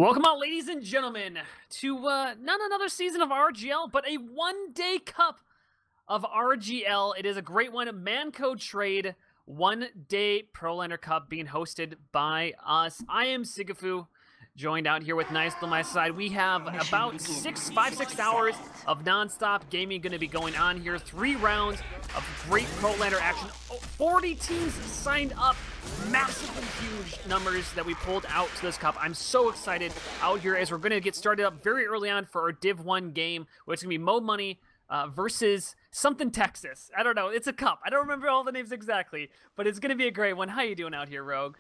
Welcome out, ladies and gentlemen, to not another season of RGL, but a one-day cup of RGL. It is a great one. Man Code Trade, one-day Prolander Cup being hosted by us. I am sigafoo, joined out here with Nicell on my side. We have about 5-6 hours of non-stop gaming going to be going on here. 3 rounds of great Prolander action. 40 teams signed up. Massively huge numbers that we pulled out to this cup. I'm so excited out here as we're going to get started up very early on for our Div 1 game, which is going to be Mo Money versus something Texas. I don't know. It's a cup. I don't remember all the names exactly, but it's going to be a great one. How you doing out here, Rogue?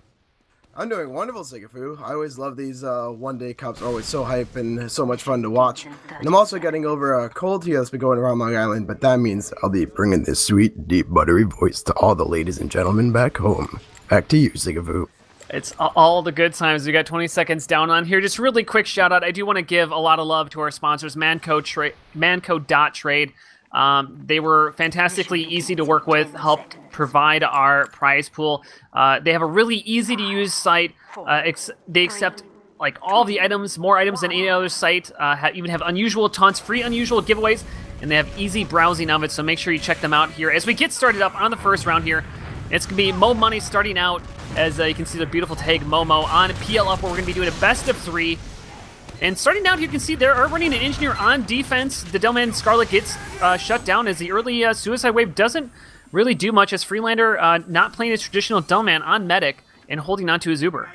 I'm doing wonderful, sigafoo. I always love these one-day cups. Are always so hype and so much fun to watch. And I'm also getting over a cold here that's been going around Long Island, but that means I'll be bringing this sweet, deep, buttery voice to all the ladies and gentlemen back home. Back to you, sigafoo. It's all the good times. We got 20 seconds down on here. Just really quick shout out. I do want to give a lot of love to our sponsors, Mancode.trade. They were fantastically easy to work with, helped provide our prize pool. They have a really easy to use site. They accept like all the items, more items than any other site. Even have free unusual giveaways, and they have easy browsing of it. So make sure you check them out here as we get started up on the first round here. It's going to be Mo Money starting out, as you can see the beautiful tag Momo on PL Up, where we're going to be doing a best of 3. And starting out, you can see they're running an engineer on defense. The Delman Scarlet gets shut down as the early suicide wave doesn't really do much, as Freelander not playing his traditional Delman on medic and holding on to his Uber.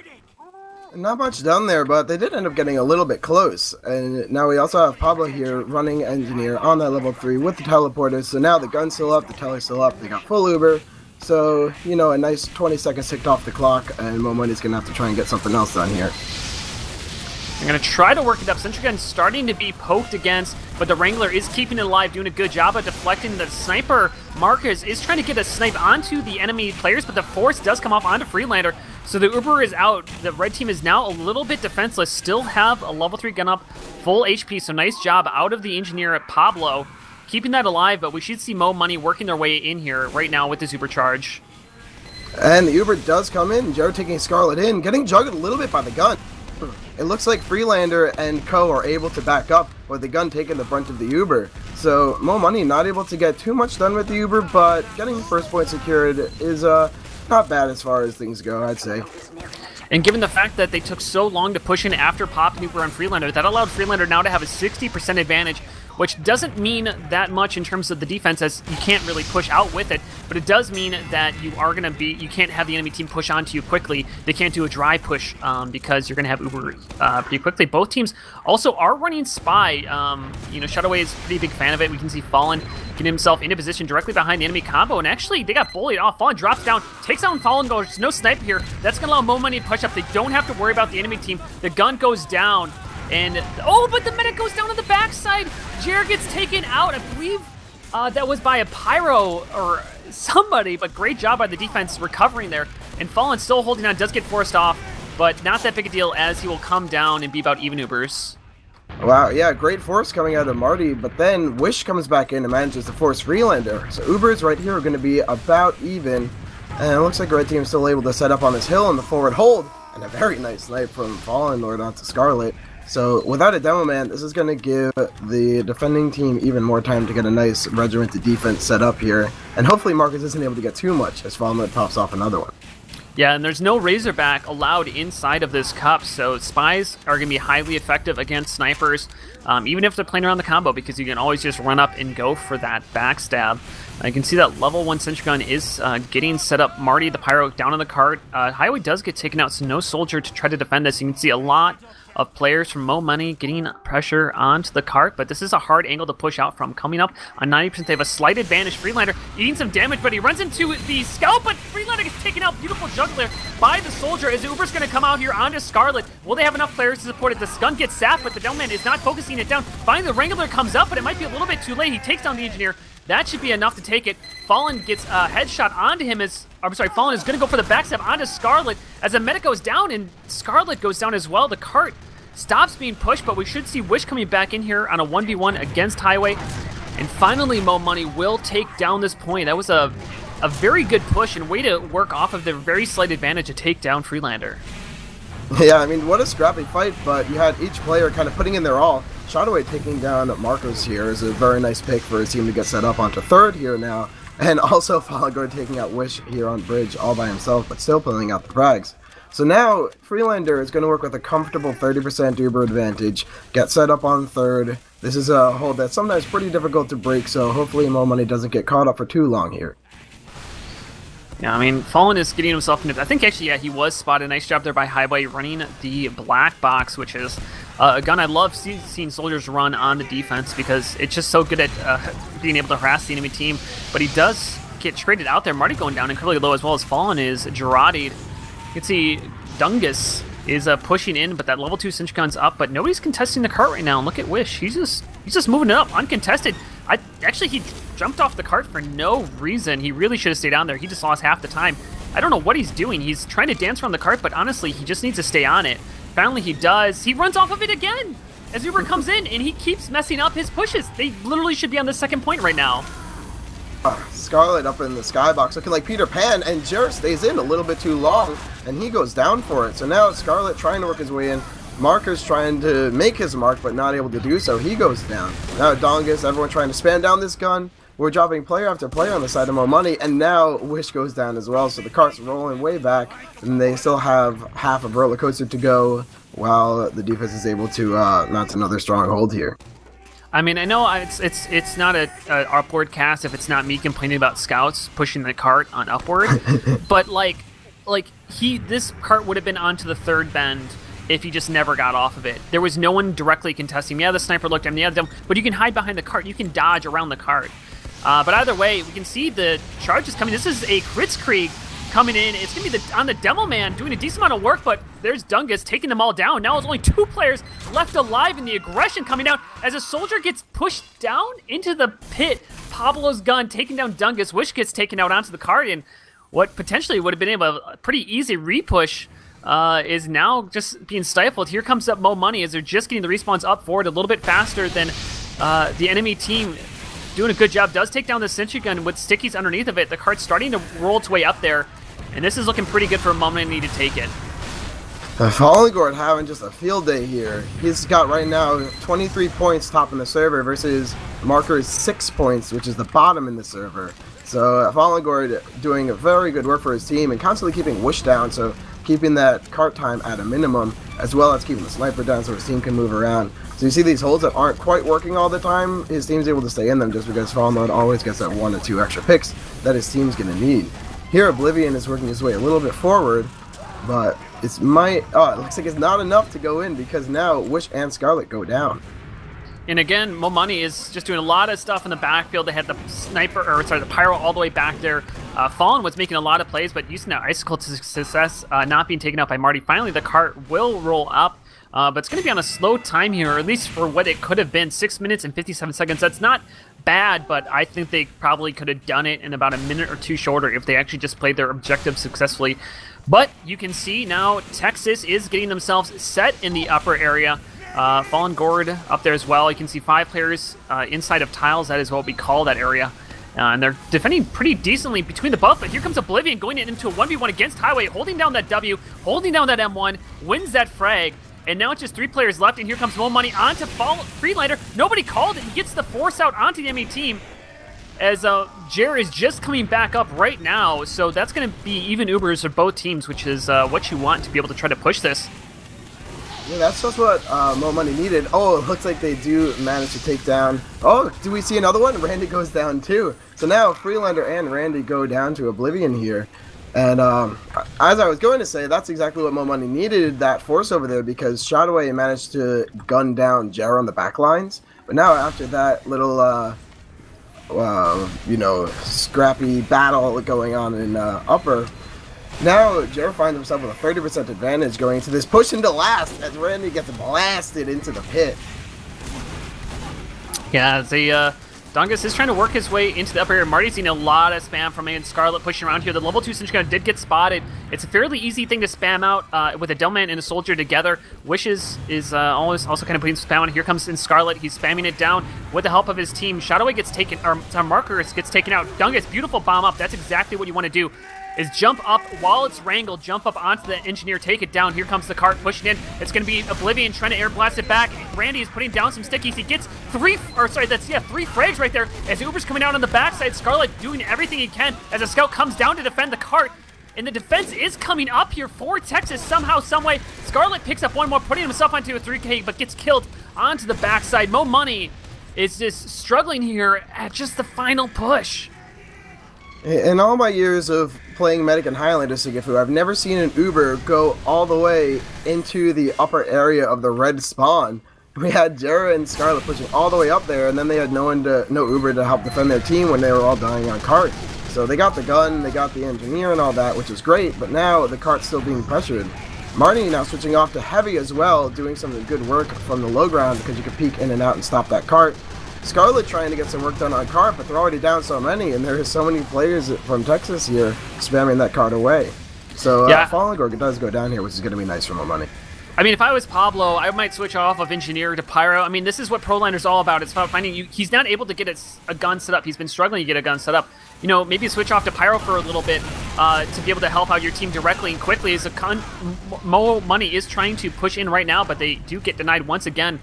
Not much done there, but they did end up getting a little bit close. And now we also have Pablo here running engineer on that level 3 with the teleporter. So now the gun's still up, the teller's still up, they got full Uber. So, you know, a nice 20 seconds ticked off the clock, and Mo Money's going to have to try and get something else done here. I'm going to try to work it up. Sentry Gun starting to be poked against, but the Wrangler is keeping it alive, doing a good job of deflecting. The Sniper Marcus is trying to get a snipe onto the enemy players, but the Force does come off onto Freelander. So the Uber is out. The red team is now a little bit defenseless, still have a level 3 gun up, full HP, so nice job out of the engineer at Pablo, keeping that alive, but we should see Mo Money working their way in here right now with this Uber charge. And the Uber does come in, Joe taking Scarlet in, getting jugged a little bit by the gun. It looks like Freelander and Co are able to back up, with the gun taking the brunt of the Uber. So Mo Money not able to get too much done with the Uber, but getting the first point secured is not bad as far as things go, I'd say. And given the fact that they took so long to push in after popping Uber on Freelander, that allowed Freelander now to have a 60% advantage, which doesn't mean that much in terms of the defense, as you can't really push out with it, but it does mean that you can't have the enemy team push onto you quickly. They can't do a dry push because you're going to have Uber pretty quickly. Both teams also are running Spy. You know, Shadowway is a pretty big fan of it. We can see Fallen getting himself into position directly behind the enemy combo, and actually they got bullied off. Fallen drops down, takes out Fallen, goes, no sniper here. That's going to allow Mo Money to push up. They don't have to worry about the enemy team. The gun goes down. And, oh, but the medic goes down on the backside. Jared gets taken out. I believe that was by a pyro or somebody, but great job by the defense recovering there. And Fallen still holding on, does get forced off, but not that big a deal, as he will come down and be about even Ubers. Wow, yeah, great force coming out of Marty, but then Wish comes back in and manages to force Freelander. So Ubers right here are going to be about even, and it looks like the red team is still able to set up on this hill in the forward hold, and a very nice snipe from Fallen Lord onto Scarlet. So, without a demo man, this is going to give the defending team even more time to get a nice regimented defense set up here. And hopefully Marcus isn't able to get too much as Fallen pops off another one. Yeah, and there's no Razorback allowed inside of this cup, so Spies are going to be highly effective against Snipers, even if they're playing around the combo, because you can always just run up and go for that backstab. You can see that level 1 Sentry Gun is getting set up. Marty, the Pyro, down on the cart. Highway does get taken out, so no Soldier to try to defend this. You can see a lot of players from Mo Money getting pressure onto the cart, but this is a hard angle to push out from. Coming up on 90%, they have a slight advantage. Freelander eating some damage, but he runs into the Scout, but Freelander gets taken out. Beautiful juggler by the Soldier, as Uber's going to come out here onto Scarlet. Will they have enough players to support it? The Skunk gets sapped, but the Delman is not focusing it down. Finally, the Wrangler comes up, but it might be a little bit too late. He takes down the Engineer. That should be enough to take it. Fallen gets a headshot onto him Fallen is going to go for the backstab onto Scarlet as the medic goes down, and Scarlet goes down as well. The cart stops being pushed, but we should see Wish coming back in here on a 1v1 against Highway. And finally, Mo Money will take down this point. That was a very good push and way to work off of the very slight advantage to take down Freelander. Yeah, I mean, what a scrappy fight, but you had each player kind of putting in their all. Shadowway taking down Marcos here is a very nice pick for his team to get set up onto third here now. And also Falangor taking out Wish here on bridge all by himself, but still pulling out the frags. So now, Prolander is going to work with a comfortable 30% Uber advantage, get set up on third. This is a hold that's sometimes pretty difficult to break, so hopefully Mo Money doesn't get caught up for too long here. Yeah, I mean, Fallen is getting himself into... I think actually, yeah, he was spotted. Nice job there by Highway running the black box, which is a gun I love seeing soldiers run on the defense because it's just so good at being able to harass the enemy team. But he does get traded out there. Marty going down incredibly low as well as Fallen is Girardi'd. You can see Dungus is pushing in, but that level 2 cinch gun's up, but nobody's contesting the cart right now. And look at Wish. He's just moving it up, uncontested. Actually, he jumped off the cart for no reason. He really should have stayed on there. He just lost half the time. I don't know what he's doing. He's trying to dance around the cart, but honestly, he just needs to stay on it. Finally, he does. He runs off of it again as Uber comes in, and he keeps messing up his pushes. They literally should be on the second point right now. Scarlet up in the skybox looking like Peter Pan, and Jer stays in a little bit too long, and he goes down for it. So now Scarlet trying to work his way in. Marker's trying to make his mark, but not able to do so. He goes down. Now Dongus, everyone trying to spam down this gun. We're dropping player after player on the side of Mo Money, and now Wish goes down as well. So the cart's rolling way back, and they still have half of Roller Coaster to go, while the defense is able to mount another strong hold here. I mean, I know it's not a upward cast if it's not me complaining about scouts pushing the cart on upward, but this cart would have been onto the third bend if he just never got off of it. There was no one directly contesting. Yeah, the sniper looked at him, yeah, but you can hide behind the cart. You can dodge around the cart. But either way, we can see the charge is coming. This is a Kritzkrieg coming in. It's going to be on the Demo Man doing a decent amount of work, but there's Dungus taking them all down. Now there's only 2 players left alive, and the aggression coming out as a soldier gets pushed down into the pit. Pablo's gun taking down Dungus. Wish gets taken out onto the cart, and what potentially would have been a pretty easy repush is now just being stifled. Here comes up Mo Money as they're just getting the respawns up forward a little bit faster than the enemy team. Doing a good job. Does take down the sentry gun with stickies underneath of it. The cart's starting to roll its way up there, and this is looking pretty good for Mo Money to take it. Falangor having just a field day here. He's got right now 23 points top in the server versus Marker's 6 points, which is the bottom in the server. So Falangor doing a very good work for his team and constantly keeping Wish down, so keeping that cart time at a minimum, as well as keeping the sniper down so his team can move around. So you see these holds that aren't quite working all the time, his team's able to stay in them just because Fall Mode always gets that 1 or 2 extra picks that his team's going to need. Here Oblivion is working his way a little bit forward, but it looks like it's not enough to go in because now Wish and Scarlet go down. And again, Mo Money is just doing a lot of stuff in the backfield. They had the the pyro all the way back there. Fallen was making a lot of plays, but using that icicle to success, not being taken out by Marty. Finally, the cart will roll up, but it's going to be on a slow time here, or at least for what it could have been, 6 minutes and 57 seconds. That's not bad, but I think they probably could have done it in about a minute or 2 shorter if they actually just played their objective successfully. But you can see now Texas is getting themselves set in the upper area. Fallen Gourd up there as well. You can see 5 players inside of tiles. That is what we call that area. And they're defending pretty decently between the both, but here comes Oblivion going into a 1v1 against Highway, holding down that W, holding down that M1, wins that frag, and now it's just 3 players left, and here comes Mo Money onto Freelander. Nobody called it. He gets the force out onto the enemy team as Jer is just coming back up right now, so that's going to be even Ubers for both teams, which is what you want to be able to try to push this. Yeah, that's just what Mo Money needed. Oh, it looks like they do manage to take down... Oh, do we see another one? Randy goes down too. So now Freelander and Randy go down to Oblivion here. And as I was going to say, that's exactly what Mo Money needed, that force over there, because Shadowway managed to gun down Jer on the back lines. But now after that little, scrappy battle going on in upper... Now, Jer finds himself with a 30% advantage going into this push into last as Randy gets blasted into the pit. Yeah, Dungus is trying to work his way into the upper area. Marty's seeing a lot of spam from him and Scarlet pushing around here. The level 2 cinch gun did get spotted. It's a fairly easy thing to spam out with a Delman and a soldier together. Wishes is always also kind of putting spam on. Here comes in Scarlet. He's spamming it down with the help of his team. Shadowway gets taken, or Markers gets taken out. Dungus, beautiful bomb up. That's exactly what you want to do. is jump up while it's wrangled, jump up onto the engineer, take it down. Here comes the cart pushing in. It's going to be Oblivion trying to air blast it back. Randy is putting down some stickies. He gets three frags right there as Uber's coming out on the backside. Scarlet doing everything he can as a scout comes down to defend the cart. And the defense is coming up here for Texas somehow, someway. Scarlet picks up one more, putting himself onto a 3K, but gets killed onto the backside. Mo Money is just struggling here at just the final push. In all my years of playing Medic and Highlander sigafoo, I've never seen an Uber go all the way into the upper area of the red spawn. We had Jera and Scarlet pushing all the way up there, and then they had no Uber to help defend their team when they were all dying on cart. So they got the gun, they got the engineer and all that, which is great, but now the cart's still being pressured. Marty now switching off to heavy as well, doing some good work from the low ground because you can peek in and out and stop that cart. Scarlet trying to get some work done on cart, but they're already down so many, and there are so many players from Texas here spamming that cart away. So Fallen Gorg does go down here, which is going to be nice for more money. I mean, if I was Pablo, I might switch off of Engineer to Pyro. I mean, this is what Prolander's all about. It's about finding you. He's not able to get a gun set up. He's been struggling to get a gun set up. You know, maybe switch off to Pyro for a little bit to be able to help out your team directly and quickly. As Mo Money is trying to push in right now, but they do get denied once again.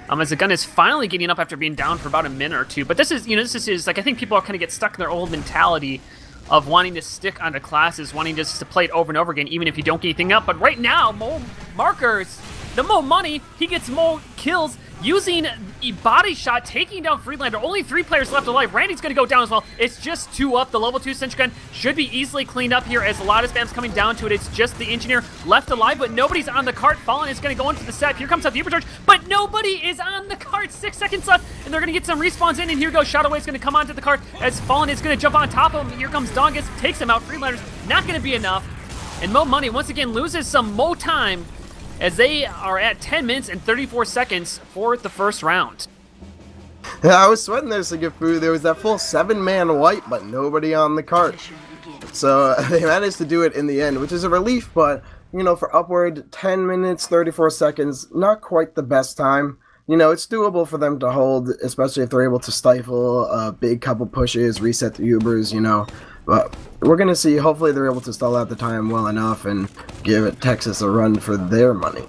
As the gun is finally getting up after being down for about a minute or two. But this is, this is like, I think people are kind of get stuck in their old mentality of wanting to stick onto classes, wanting just to play it over and over again, even if you don't get anything up. But right now, Mo Markers, the Mo Money, he gets Mo kills using a body shot, taking down Freelander. Only 3 players left alive. Randy's going to go down as well. It's just 2 up. The level 2 Sentry Gun should be easily cleaned up here as a lot of spam's coming down to it. It's just the Engineer left alive, but nobody's on the cart. Fallen is going to go into the set. Here comes the Supercharge, but nobody is on the cart. 6 seconds left, and they're going to get some respawns in, and here goes Shadowwave's going to come onto the cart as Fallen is going to jump on top of him. Here comes Dongus, takes him out. Freelander's not going to be enough, and Mo Money once again loses some Mo time as they are at 10 minutes and 34 seconds for the first round. Yeah, I was sweating there, sigafoo. There was that full 7-man wipe, but nobody on the cart. So they managed to do it in the end, which is a relief, but, for upward 10 minutes, 34 seconds, not quite the best time. It's doable for them to hold, especially if they're able to stifle a big couple pushes, reset the Ubers, But we're going to see, hopefully they're able to stall out the time well enough and give Texas a run for their money.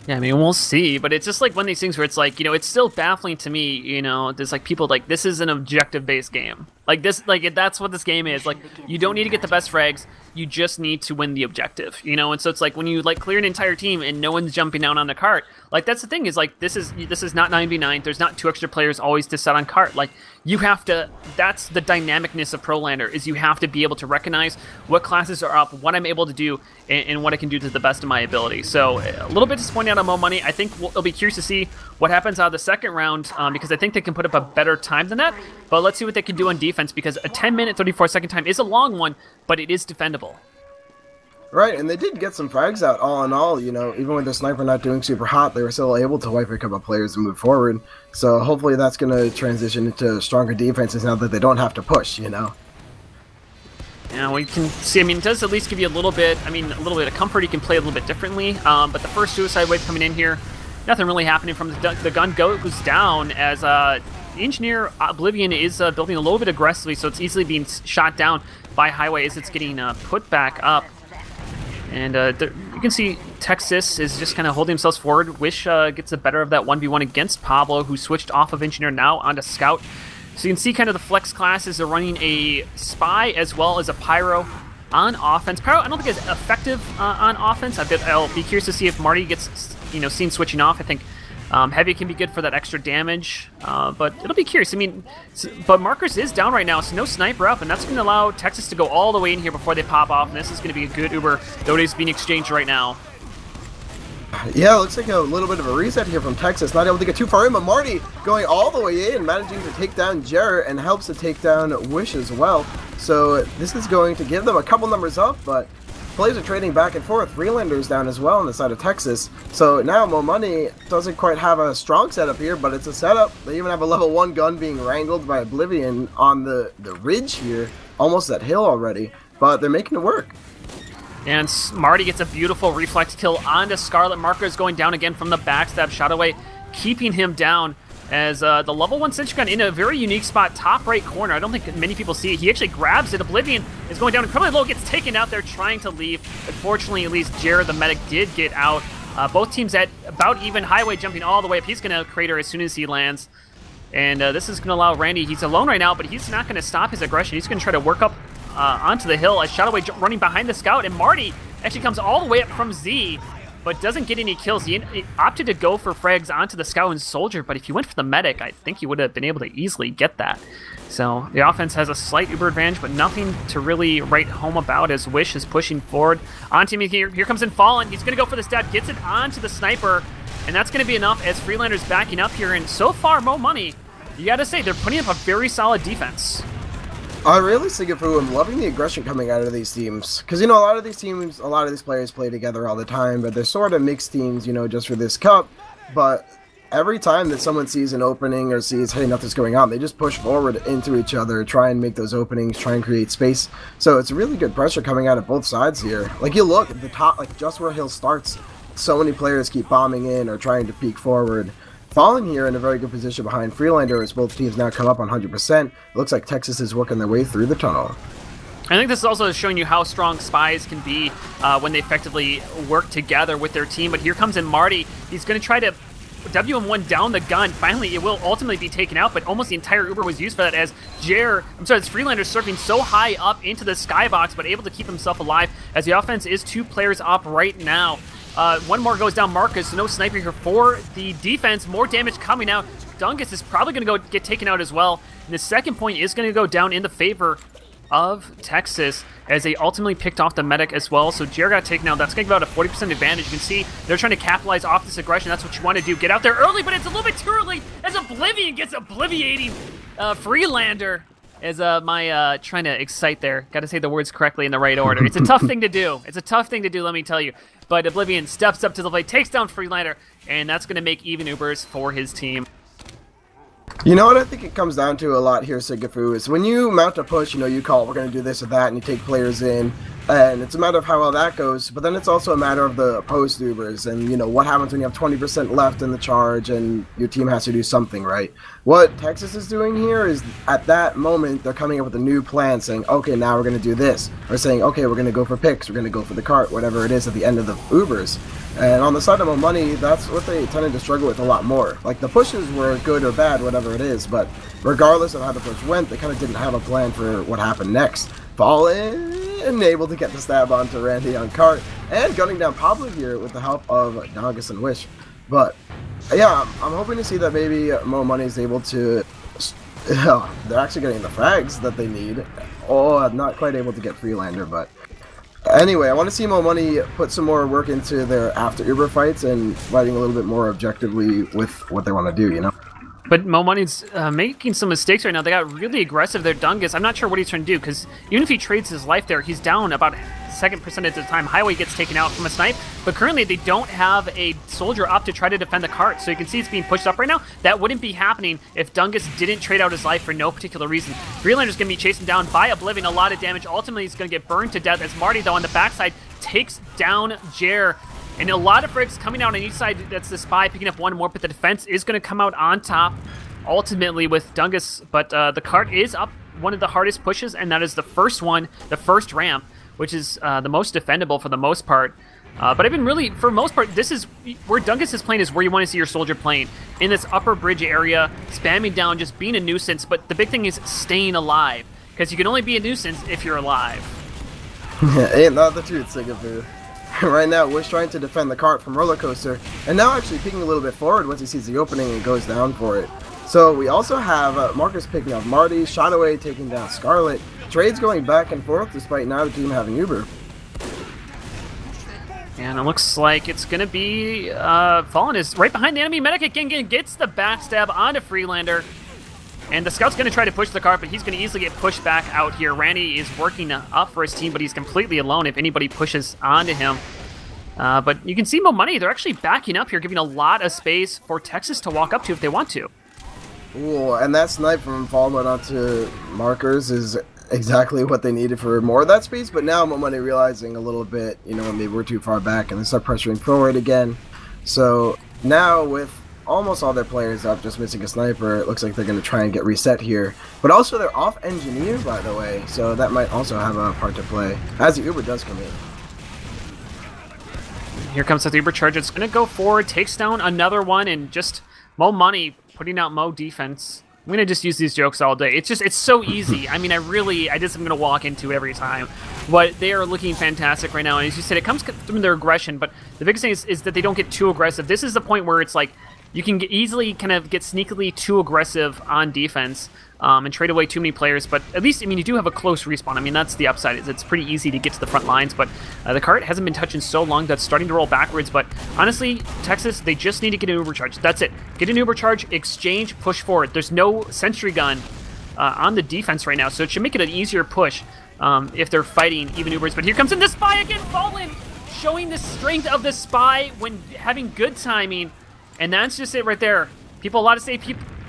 Yeah, I mean, we'll see, but it's just like one of these things where it's like, it's still baffling to me, there's like people like, this is an objective-based game. Like this, like that's what this game is. Like, you don't need to get the best frags, you just need to win the objective, and so it's like when you like clear an entire team and no one's jumping out on the cart, like that's the thing is like this is not 9v9. There's not 2 extra players always to set on cart. Like you have to. That's the dynamicness of Prolander is you have to be able to recognize what classes are up, what I'm able to do, and what I can do to the best of my ability. So a little bit disappointed out of Mo Money. I think it'll be curious to see what happens out of the second round because I think they can put up a better time than that. But let's see what they can do on defense because a 10-minute, 34-second time is a long one, but it is defendable. Right, and they did get some frags out all in all, even with the sniper not doing super hot, they were still able to wipe a couple of players and move forward. So hopefully that's going to transition into stronger defenses now that they don't have to push, Yeah, we can see, it does at least give you a little bit of comfort. You can play a little bit differently, but the first suicide wave coming in here, nothing really happening from the gun goes down as the Engineer Oblivion is building a little bit aggressively, so it's easily being shot down by Highway as it's getting put back up. And you can see Texas is just kind of holding themselves forward. Wish gets the better of that 1v1 against Pablo, who switched off of Engineer now onto Scout. So you can see kind of the flex classes are running a Spy as well as a Pyro on offense. Pyro, I don't think is effective on offense. I'll be curious to see if Marty gets seen switching off. I think Heavy can be good for that extra damage, but it'll be curious. But Markers is down right now, so no sniper up, and that's going to allow Texas to go all the way in here before they pop off, and this is going to be a good Uber that is being exchanged right now. Yeah, it looks like a little bit of a reset here from Texas. Not able to get too far in, but Marty going all the way in, managing to take down Jarrett, and helps to take down Wish as well. So this is going to give them a couple numbers up, but players are trading back and forth. Freelander's down as well on the side of Texas. So now Mo Money doesn't quite have a strong setup here, but it's a setup. They even have a level 1 gun being wrangled by Oblivion on the ridge here, almost that hill already, but they're making it work. And Marty gets a beautiful reflex kill onto Scarlet. Markers going down again from the backstab. Shot away, keeping him down. as the level 1 sentry gun in a very unique spot, top right corner. I don't think many people see it. He actually grabs it. Oblivion is going down incredibly low, gets taken out there trying to leave. Unfortunately, at least Jared, the medic, did get out. Both teams at about even. Highway jumping all the way up. He's going to crater as soon as he lands. And this is going to allow Randy, he's alone right now, but he's not going to stop his aggression. He's going to try to work up onto the hill as Shadowway running behind the scout. And Marty actually comes all the way up from Z, but doesn't get any kills. He opted to go for frags onto the scout and soldier, but if he went for the medic, I think he would have been able to easily get that. So the offense has a slight Uber advantage, but nothing to really write home about as Wish is pushing forward. On team here comes in Fallen. He's going to go for the stab, gets it onto the sniper, and that's going to be enough as Freelander's backing up here. And so far, Mo Money, you got to say, they're putting up a very solid defense. I really, sigafoo, I'm loving the aggression coming out of these teams. Because, you know, a lot of these teams, a lot of these players play together all the time, but they're sort of mixed teams, you know, just for this cup. But every time that someone sees an opening or sees, hey, nothing's going on, they just push forward into each other, try and make those openings, try and create space. So it's really good pressure coming out of both sides here. Like, you look at the top, like, just where Hill starts, so many players keep bombing in or trying to peek forward. Fallen here in a very good position behind Freelander as both teams now come up on 100%. It looks like Texas is working their way through the tunnel. I think this is also showing you how strong spies can be when they effectively work together with their team. But here comes in Marty. He's going to try to WM1 down the gun. Finally, it will ultimately be taken out, but almost the entire Uber was used for that as as Freelander surfing so high up into the skybox, but able to keep himself alive as the offense is 2 players up right now. One more goes down Marcus, so no sniper here for the defense. More damage coming out. Dungus is probably going to get taken out as well. And the second point is going to go down in the favor of Texas as they ultimately picked off the medic as well. So Jared got taken out. That's going to give out a 40% advantage. You can see they're trying to capitalize off this aggression. That's what you want to do. Get out there early, but it's a little bit too early as Oblivion gets obliviating Freelander. As my trying to excite there. Got to say the words correctly in the right order. It's a tough thing to do. It's a tough thing to do, let me tell you. But Oblivion steps up to the plate, takes down Freelander, and that's going to make even Ubers for his team. You know what I think it comes down to a lot here, sigafoo, is when you mount a push, you know, you call, we're going to do this or that, and you take players in, and it's a matter of how well that goes, but then it's also a matter of the opposed Ubers, and, you know, what happens when you have 20% left in the charge, and your team has to do something, right? What Texas is doing here is, at that moment, they're coming up with a new plan, saying, okay, now we're going to do this, or saying, okay, we're going to go for picks, we're going to go for the cart, whatever it is at the end of the Ubers. And on the side of Mo Money, that's what they tended to struggle with a lot more. Like, the pushes were good or bad, whatever it is, but regardless of how the push went, they kind of didn't have a plan for what happened next. Fallen, able to get the stab onto Randy on cart, and gunning down Pablo here with the help of Dongus and Wish. But, yeah, I'm hoping to see that maybe Mo Money is able to... they're actually getting the frags that they need. Oh, I'm not quite able to get Freelander, but... Anyway, I want to see Mo Money put some more work into their after Uber fights and fighting a little bit more objectively with what they want to do, you know? But Mo Money's making some mistakes right now. They got really aggressive there. Dungus, I'm not sure what he's trying to do, because even if he trades his life there, he's down about second percentage of the time. Highway gets taken out from a snipe, but currently they don't have a soldier up to try to defend the cart, so you can see it's being pushed up right now. That wouldn't be happening if Dungus didn't trade out his life for no particular reason. Freelander's going to be chasing down by Oblivion, a lot of damage. Ultimately, he's going to get burned to death as Marty, though, on the backside, takes down Jer. And a lot of frigs coming out on each side. That's the spy picking up one more, but the defense is going to come out on top ultimately with Dungus. But the cart is up one of the hardest pushes, and that is the first one, the first ramp, which is the most defendable for the most part. But I've been really, for the most part, this is where Dungus is playing, is where you want to see your soldier playing. In this upper bridge area, spamming down, just being a nuisance. But the big thing is staying alive, because you can only be a nuisance if you're alive. Ain't that the truth, sigafoo. Right now, Wish trying to defend the cart from Roller Coaster, and now actually peeking a little bit forward once he sees the opening and goes down for it. So we also have Marcus picking up Marty, Shadowway taking down Scarlet. Trades going back and forth despite neither team having Uber. And it looks like it's going to be Fallen is right behind the enemy medic again, gets the backstab onto Freelander. And the scout's going to try to push the cart, but he's going to easily get pushed back out here. Randy is working up for his team, but he's completely alone if anybody pushes onto him. But you can see Mo Money, they're actually backing up here, giving a lot of space for Texas to walk up to if they want to. Ooh, and that snipe from Fallen onto Markers is exactly what they needed for more of that space, but now Mo Money realizing a little bit, you know, maybe we're too far back, and they start pressuring forward again. So now with almost all their players up, just missing a sniper. It looks like they're going to try and get reset here. But also they're off engineer, by the way, so that might also have a part to play, as the Uber does come in. Here comes the Uber charge. It's going to go forward, takes down another one, and just Mo Money putting out Mo defense. I'm going to just use these jokes all day. It's so easy. I mean, I just am going to walk into it every time. But they are looking fantastic right now. And as you said, it comes from their aggression. But the biggest thing is that they don't get too aggressive. This is the point where it's like you can easily kind of get sneakily too aggressive on defense and trade away too many players. But at least, I mean, you do have a close respawn. I mean, that's the upside. Is it's pretty easy to get to the front lines. But the cart hasn't been touching so long that's starting to roll backwards. But honestly, Texas, they just need to get an Uber charge. That's it. Get an Uber charge, exchange, push forward. There's no sentry gun on the defense right now, so it should make it an easier push if they're fighting even Ubers. But here comes in the Spy again, Fallen, showing the strength of the Spy when having good timing. And that's just it right there. People, a lot of say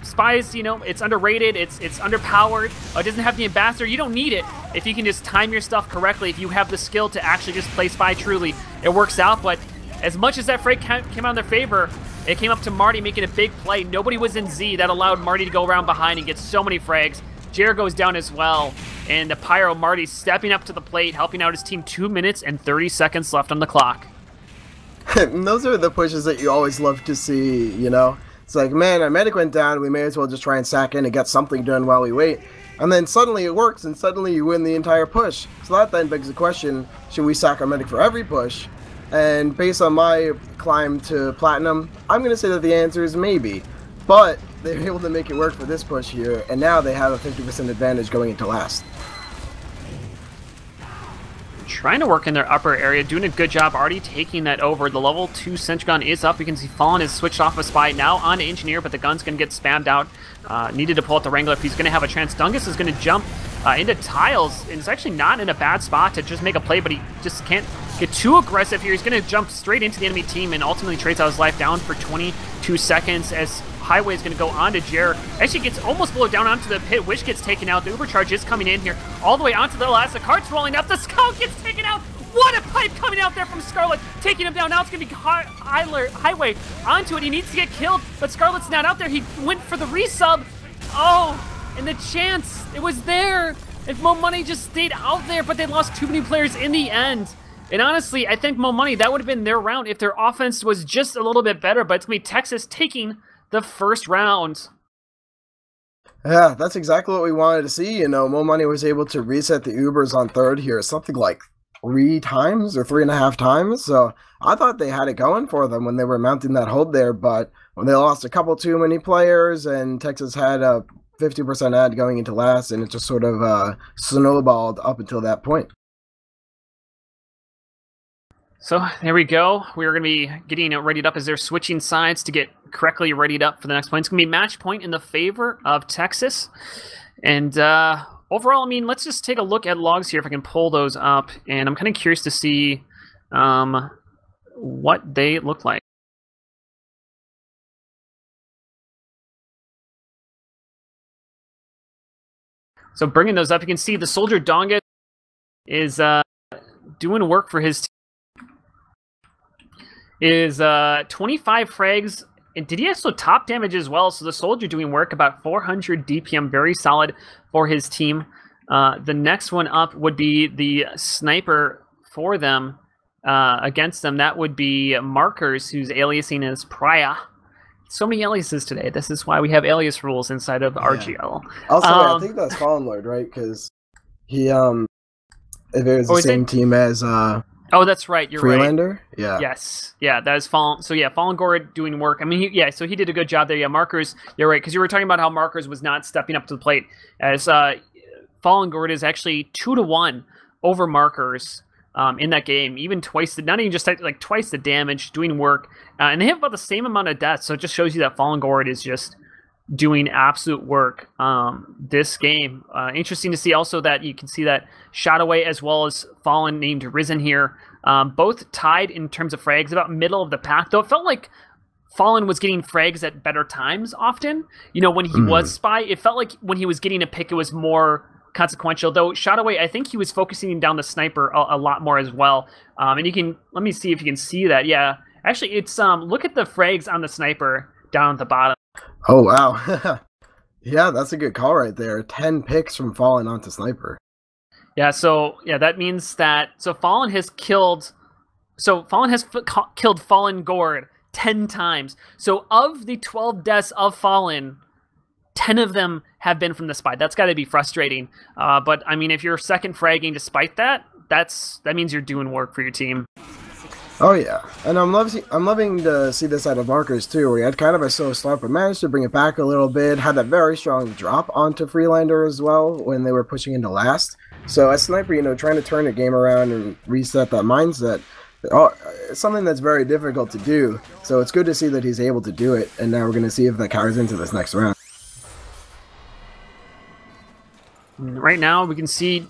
Spies, you know, it's underrated, it's underpowered, it doesn't have the ambassador. You don't need it if you can just time your stuff correctly, if you have the skill to actually just play Spy truly. It works out, but as much as that frag came out in their favor, it came up to Marty making a big play. Nobody was in Z. That allowed Marty to go around behind and get so many frags. Jer goes down as well, and the Pyro Marty stepping up to the plate, helping out his team. 2 minutes and 30 seconds left on the clock. And those are the pushes that you always love to see, you know? It's like, man, our medic went down, we may as well just try and sack in and get something done while we wait. And then suddenly it works, and suddenly you win the entire push. So that then begs the question, should we sack our medic for every push? And based on my climb to Platinum, I'm going to say that the answer is maybe. But they were able to make it work for this push here, and now they have a 50% advantage going into last. Trying to work in their upper area, doing a good job, already taking that over. The level 2 Cinch gun is up. You can see Fallen is switched off a Spy, now on to Engineer, but the gun's going to get spammed out. Needed to pull out the Wrangler if he's going to have a chance. Dungus is going to jump into Tiles, and it's actually not in a bad spot to just make a play, but he just can't get too aggressive here. He's going to jump straight into the enemy team and ultimately trades out his life, down for 22 seconds as Highway is going to go on to Jer. Actually gets almost below down onto the pit. Wish gets taken out. The Uber charge is coming in here all the way onto the last. The cart's rolling up. The Scout gets taken out. What a pipe coming out there from Scarlet, taking him down. Now it's going to be Highway onto it. He needs to get killed, but Scarlet's not out there. He went for the resub. Oh, and the chance, it was there. If Mo Money just stayed out there, but they lost too many players in the end. And honestly, I think Mo Money, that would have been their round if their offense was just a little bit better, but it's going to be Texas taking the first round. Yeah, that's exactly what we wanted to see. You know, Mo Money was able to reset the Ubers on third here, something like 3 times or 3.5 times. So I thought they had it going for them when they were mounting that hold there, but when they lost a couple too many players and Texas had a 50% ad going into last, and it just sort of snowballed up until that point. So there we go. We're going to be getting it readied up as they're switching sides to get correctly readied up for the next point. It's going to be match point in the favor of Texas. And overall, I mean, let's just take a look at logs here if I can pull those up. And I'm kind of curious to see what they look like. So bringing those up, you can see the Soldier Donga is doing work for his team. Is 25 frags, and did he also top damage as well? So the Soldier doing work, about 400 DPM, very solid for his team. The next one up would be the Sniper for them, against them. That would be Markers, whose aliasing is Praya. So many aliases today. This is why we have alias rules inside of RGL. Also, I think that's Fallen Lord, right? Because he, if it was the same team as... Oh, that's right. You're Prolander? right. Yeah. Yes. Yeah, that is Fallen. So yeah, Fallen Gord doing work. I mean, so he did a good job there. Yeah, Markers. You're right, because you were talking about how Markers was not stepping up to the plate. As Fallen Gord is actually 2-1 over Markers in that game. Even twice, not even just like twice the damage, doing work, and they have about the same amount of deaths. So it just shows you that Fallen Gord is just doing absolute work this game. Interesting to see also that you can see that Shadowway as well as Fallen named Risen here, both tied in terms of frags, about middle of the pack, though it felt like Fallen was getting frags at better times often. You know, when he was Spy, it felt like when he was getting a pick, it was more consequential, though Shadowway, I think he was focusing down the Sniper a lot more as well. And you can, let me see if you can see that. Yeah, actually, it's, look at the frags on the Sniper down at the bottom. Oh, wow. Yeah, that's a good call right there. 10 picks from Fallen onto Sniper. Yeah, so yeah, that means that Fallen has killed Fallen Gord 10 times. So of the 12 deaths of Fallen, 10 of them have been from the spy. That's got to be frustrating. But I mean, if you're second fragging despite that, that means you're doing work for your team. Oh yeah, and I'm loving to see this out of Markers too, where he had kind of a slow start, but managed to bring it back a little bit. Had a very strong drop onto Freelander as well when they were pushing into last. So as Sniper, you know, trying to turn the game around and reset that mindset, it's something that's very difficult to do. So it's good to see that he's able to do it, and now we're going to see if that carries into this next round. Right now, we can see,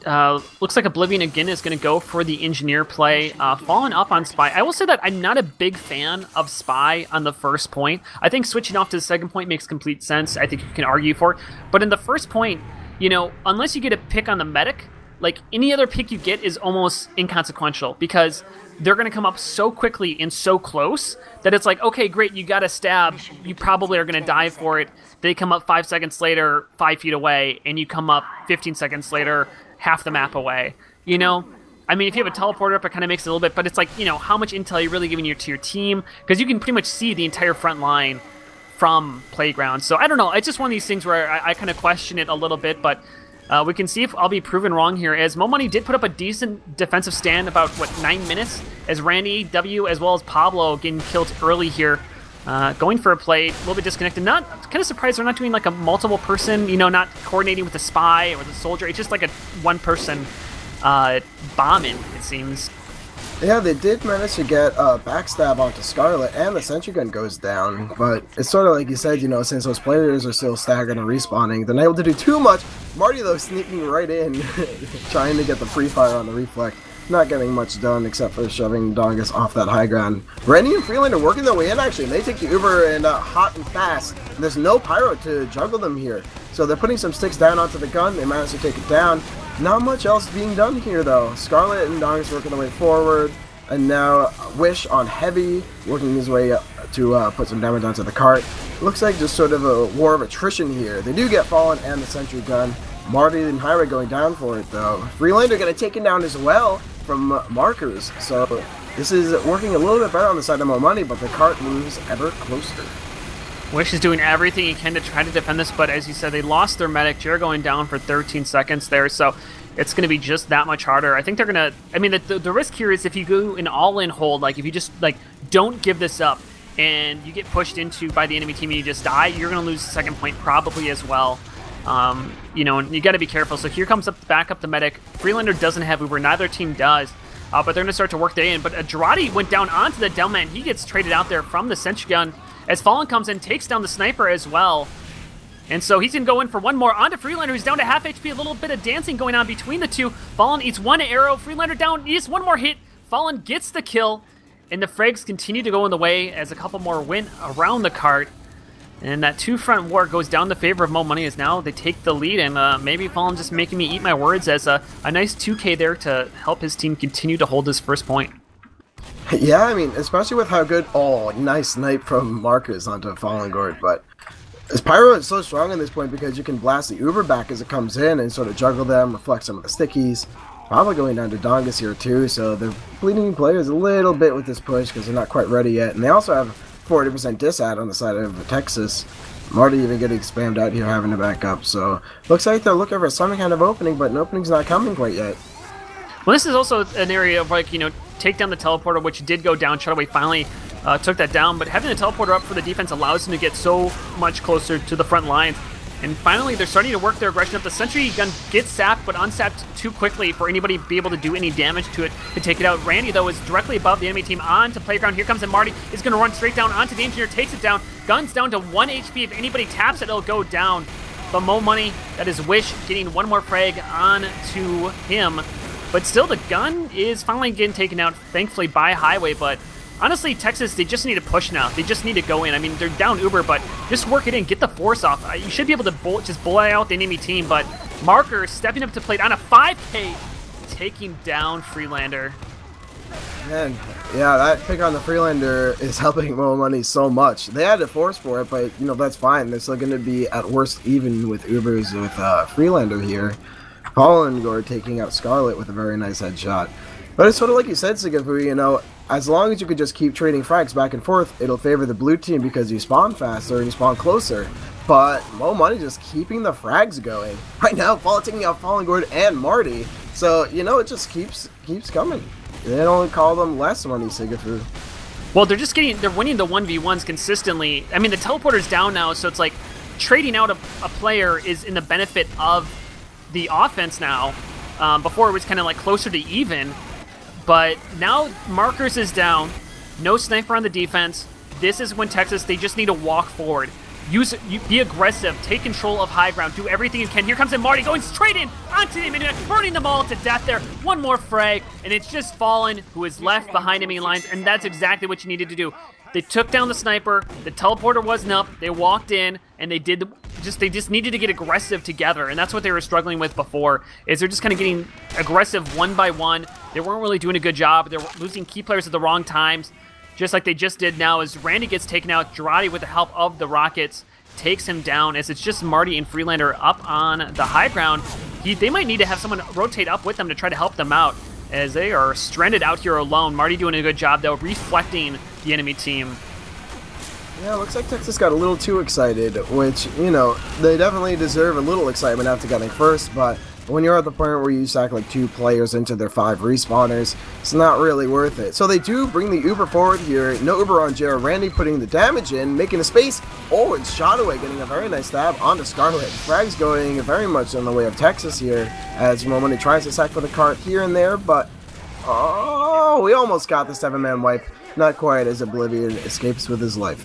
looks like Oblivion again is going to go for the Engineer play. Fallen up on Spy. I will say that I'm not a big fan of Spy on the first point. I think switching off to the second point makes complete sense. I think you can argue for it. But in the first point, you know, unless you get a pick on the medic, like any other pick you get is almost inconsequential because they're going to come up so quickly and so close that it's like, okay, great, you got a stab. You probably are going to die for it. They come up 5 seconds later, 5 feet away, and you come up 15 seconds later, half the map away. You know? I mean, if you have a teleporter up, it kind of makes it a little bit, but it's like, you know, how much intel are you really giving to your team? Because you can pretty much see the entire front line from Playground. So I don't know. It's just one of these things where I kind of question it a little bit, but we can see if I'll be proven wrong here, as Mo Money did put up a decent defensive stand about, what, 9 minutes, as Randy, W, as well as Pablo getting killed early here. Going for a play, a little bit disconnected. Not kind of surprised they're not doing like a multiple person, you know, not coordinating with the spy or the soldier. It's just like a one-person bombing, it seems. Yeah, they did manage to get a backstab onto Scarlet, and the sentry gun goes down, but it's sort of like you said, you know, since those players are still staggered and respawning, they're not able to do too much. Marty, though, sneaking right in, trying to get the free fire on the reflect. Not getting much done except for shoving Dongus off that high ground. Randy and Freelander working their way in, actually, and they take the Uber and hot and fast. And there's no pyro to juggle them here. So they're putting some sticks down onto the gun. They manage to take it down. Not much else being done here, though. Scarlet and Dongus working their way forward. And now Wish on Heavy, working his way up to put some damage onto the cart. Looks like just sort of a war of attrition here. They do get Fallen and the sentry gun. Marty and Highway going down for it, though. Freelander going to take it down as well from Markers. So this is working a little bit better on the side of Mo Money, but the cart moves ever closer. Wish is doing everything he can to try to defend this, but as you said, they lost their medic. Jared going down for 13 seconds there, so it's going to be just that much harder. I think they're going to... I mean, the risk here is if you go an all-in hold, like if you just like don't give this up and you get pushed into by the enemy team and you just die, you're going to lose the second point probably as well. You know, and you got to be careful. So here comes back up the medic. Freelander doesn't have Uber. Neither team does. But they're going to start to work their in. But Adrati went down onto the Delman. He gets traded out there from the sentry gun as Fallen comes in, takes down the sniper as well. And so he's going to go in for one more onto Freelander, who's down to half HP. A little bit of dancing going on between the two. Fallen eats one arrow. Freelander down, eats one more hit. Fallen gets the kill. And the frags continue to go in the way as a couple more win around the cart. And that two-front war goes down in favor of Mo Money as now they take the lead, and maybe Fallen just making me eat my words as a nice 2K there to help his team continue to hold this first point. Yeah, I mean, especially with how good... Oh, nice snipe from Marcus onto Fallen Gord, but his Pyro is so strong at this point because you can blast the Uber back as it comes in and sort of juggle them, reflect some of the stickies. Probably going down to Dongus here too, so they're bleeding players a little bit with this push because they're not quite ready yet, and they also have 40% disad on the side of Texas. Marty even getting spammed out here having to back up. So looks like they're looking for some kind of opening, but an opening's not coming quite yet. Well, this is also an area of, like, you know, take down the teleporter, which did go down. Shutaway finally took that down, but having the teleporter up for the defense allows them to get so much closer to the front lines. And finally, they're starting to work their aggression up. The sentry gun gets sapped, but unsapped too quickly for anybody to be able to do any damage to it to take it out. Randy, though, is directly above the enemy team onto Playground. Here comes in Marty. Is going to run straight down onto the engineer, takes it down. Gun's down to 1 HP. If anybody taps it, it'll go down. But Mo Money, that is Wish, getting one more frag onto him. But still, the gun is finally getting taken out, thankfully, by Highway. But honestly, Texas, they just need to push now. They just need to go in. I mean, they're down Uber, but just work it in. Get the force off. You should be able to just bully out the enemy team, but Marker stepping up to plate on a 5K, taking down Freelander. Man, yeah, that pick on the Freelander is helping Mo Money so much. They had to force for it, but, you know, that's fine. They're still going to be, at worst, even with Ubers with Freelander here. Prolander taking out Scarlet with a very nice headshot. But it's sort of like you said, sigafoo, you know, as long as you could just keep trading frags back and forth, it'll favor the blue team because you spawn faster and you spawn closer. But Mo Money just keeping the frags going. Right now, taking out Prolander and Marty. So, you know, it just keeps coming. They don't call them less money, sigafoo. Well, they're winning the 1v1s consistently. I mean, the teleporter's down now, so it's like trading out a player is in the benefit of the offense now. Before it was kind of like closer to even, but now Markers is down. No sniper on the defense. This is when Texas, they just need to walk forward. Be aggressive, take control of high ground, do everything you can. Here comes in Marty going straight in onto the enemy, burning them all to death there. One more frag, and it's just Fallen who is left behind enemy lines, and that's exactly what you needed to do. They took down the sniper, the teleporter wasn't up, they walked in, and they just needed to get aggressive together, and that's what they were struggling with before, is they're just kind of getting aggressive one by one. They weren't really doing a good job. They were losing key players at the wrong times. Just like they just did now as Randy gets taken out, Girardi with the help of the Rockets takes him down as it's just Marty and Freelander up on the high ground. They might need to have someone rotate up with them to try to help them out as they are stranded out here alone. Marty doing a good job though, reflecting the enemy team. Yeah, looks like Texas got a little too excited, which, you know, they definitely deserve a little excitement after getting first, but when you're at the point where you sack like 2 players into their 5 respawners, it's not really worth it. So they do bring the Uber forward here. No Uber on Jared. Randy putting the damage in, making a space. Oh, and shot away, getting a very nice stab onto Scarlet. Frag's going very much in the way of Texas here, as Mo Money tries to sack for the cart here and there, but oh, we almost got the 7-man wipe. Not quite, as Oblivion escapes with his life.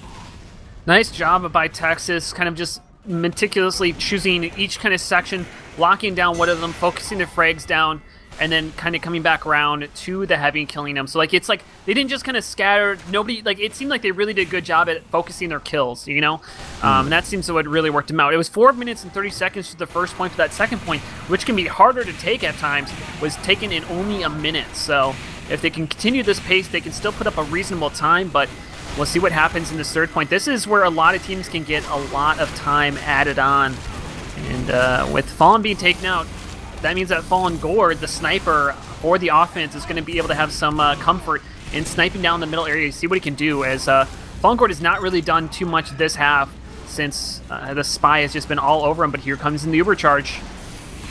Nice job by Texas, kind of just meticulously choosing each kind of section, locking down one of them, focusing their frags down, and then kind of coming back around to the heavy and killing them. So like it's like they didn't just kind of scatter. Nobody, like, it seemed like they really did a good job at focusing their kills, you know. And that seems to what really worked them out. It was 4 minutes and 30 seconds to the first point. For that second point, which can be harder to take at times, was taken in only a minute. So if they can continue this pace, they can still put up a reasonable time, but we'll see what happens in this third point. This is where a lot of teams can get a lot of time added on. And with Fallen being taken out, that means that Fallen Gord, the sniper for the offense, is going to be able to have some comfort in sniping down the middle area, see what he can do, as Fallen Gord has not really done too much this half since the spy has just been all over him, but here comes in the Uber charge.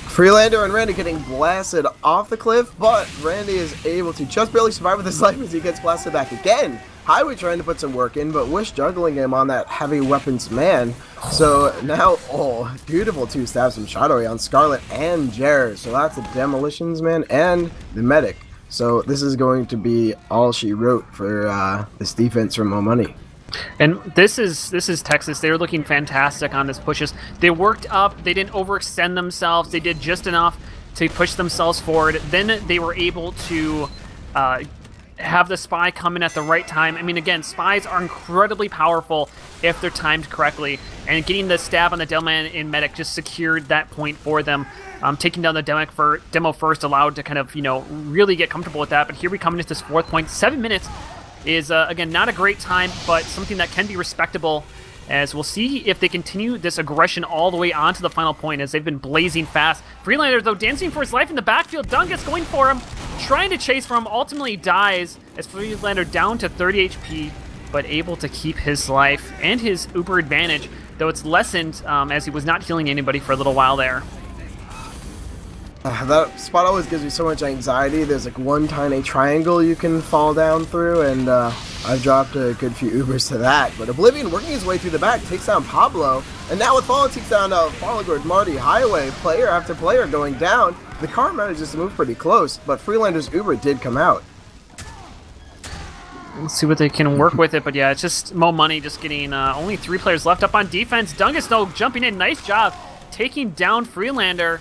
Freelander and Randy getting blasted off the cliff, but Randy is able to just barely survive with his life as he gets blasted back again. Highway trying to put some work in, but Wish juggling him on that heavy weapons man. So now, oh, beautiful 2 stabs from Shadowway on Scarlet and Jer. So that's the Demolitions Man and the Medic. So this is going to be all she wrote for this defense from Mo Money. And this is Texas. They were looking fantastic on this pushes. They worked up. They didn't overextend themselves. They did just enough to push themselves forward. Then they were able to have the spy come in at the right time. I mean, again, spies are incredibly powerful if they're timed correctly, and getting the stab on the Demoman in Medic just secured that point for them. Taking down the demo first allowed to kind of, you know, really get comfortable with that. But here we come into this 4th point. 7 minutes is, again, not a great time, but something that can be respectable, as we'll see if they continue this aggression all the way on to the final point, as they've been blazing fast. Freelander, though, dancing for his life in the backfield. Dungus going for him, trying to chase for him, ultimately dies, as Freelander down to 30 HP, but able to keep his life and his Uber advantage, though it's lessened as he was not healing anybody for a little while there. That spot always gives me so much anxiety. There's like one tiny triangle you can fall down through, and I've dropped a good few Ubers to that. But Oblivion working his way through the back takes down Pablo, and now with Fallen takes down Fallen Gord, Marty, Highway, player after player going down. The car manages to move pretty close, but Freelander's Uber did come out. Let's see what they can work with it, but yeah, it's just Mo Money just getting only 3 players left up on defense. Dungus, though, jumping in, nice job, taking down Freelander.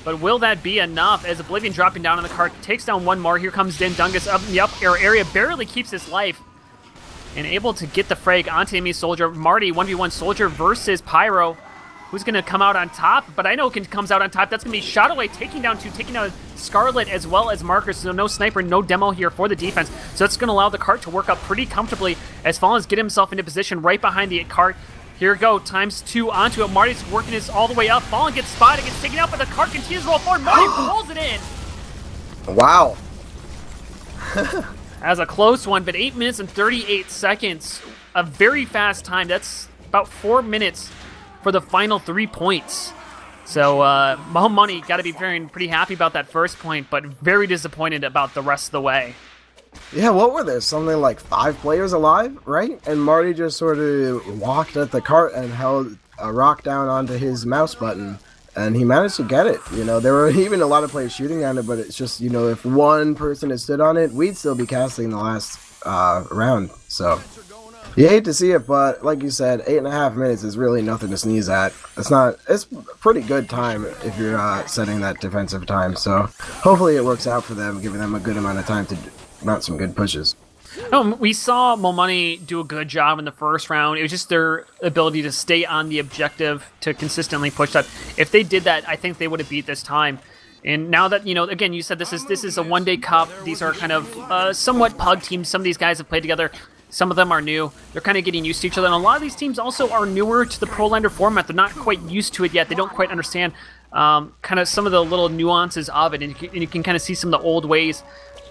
But will that be enough, as Oblivion dropping down on the cart takes down one more. Here comes Din. Dungus up in the up air area, barely keeps his life, and able to get the frag onto enemy soldier. Marty, 1v1 soldier versus Pyro, who's going to come out on top, but I know who comes out on top. That's going to be Shadowway taking down Scarlet as well as Marcus. So no sniper, no demo here for the defense. So that's going to allow the cart to work up pretty comfortably as Fallen's get himself into position right behind the cart. Here we go, ×2 onto it. Marty's working his all the way up. Fallen gets spotted, gets taken out, but the cart continues to roll forward. Marty pulls it in. Wow. As a close one, but 8 minutes and 38 seconds. A very fast time. That's about 4 minutes for the final 3 points. So Mo Money got to be feeling pretty happy about that first point, but very disappointed about the rest of the way. Yeah, what were there? Something like 5 players alive, right? And Marty just sort of walked at the cart and held a rock down onto his mouse button. And he managed to get it. You know, there were even a lot of players shooting on it, but it's just, you know, if one person had stood on it, we'd still be casting the last round. So, you hate to see it, but like you said, 8.5 minutes is really nothing to sneeze at. It's a pretty good time if you're setting that defensive time. So, hopefully it works out for them, giving them a good amount of time to mount some good pushes. We saw Mo Money do a good job in the first round. It was just their ability to stay on the objective to consistently push that. If they did that, I think they would have beat this time. And now that, you know, again, you said this is a one-day cup. These are kind of somewhat pug teams. Some of these guys have played together. Some of them are new. They're kind of getting used to each other. And a lot of these teams also are newer to the Prolander format. They're not quite used to it yet. They don't quite understand kind of some of the little nuances of it. And you can kind of see some of the old ways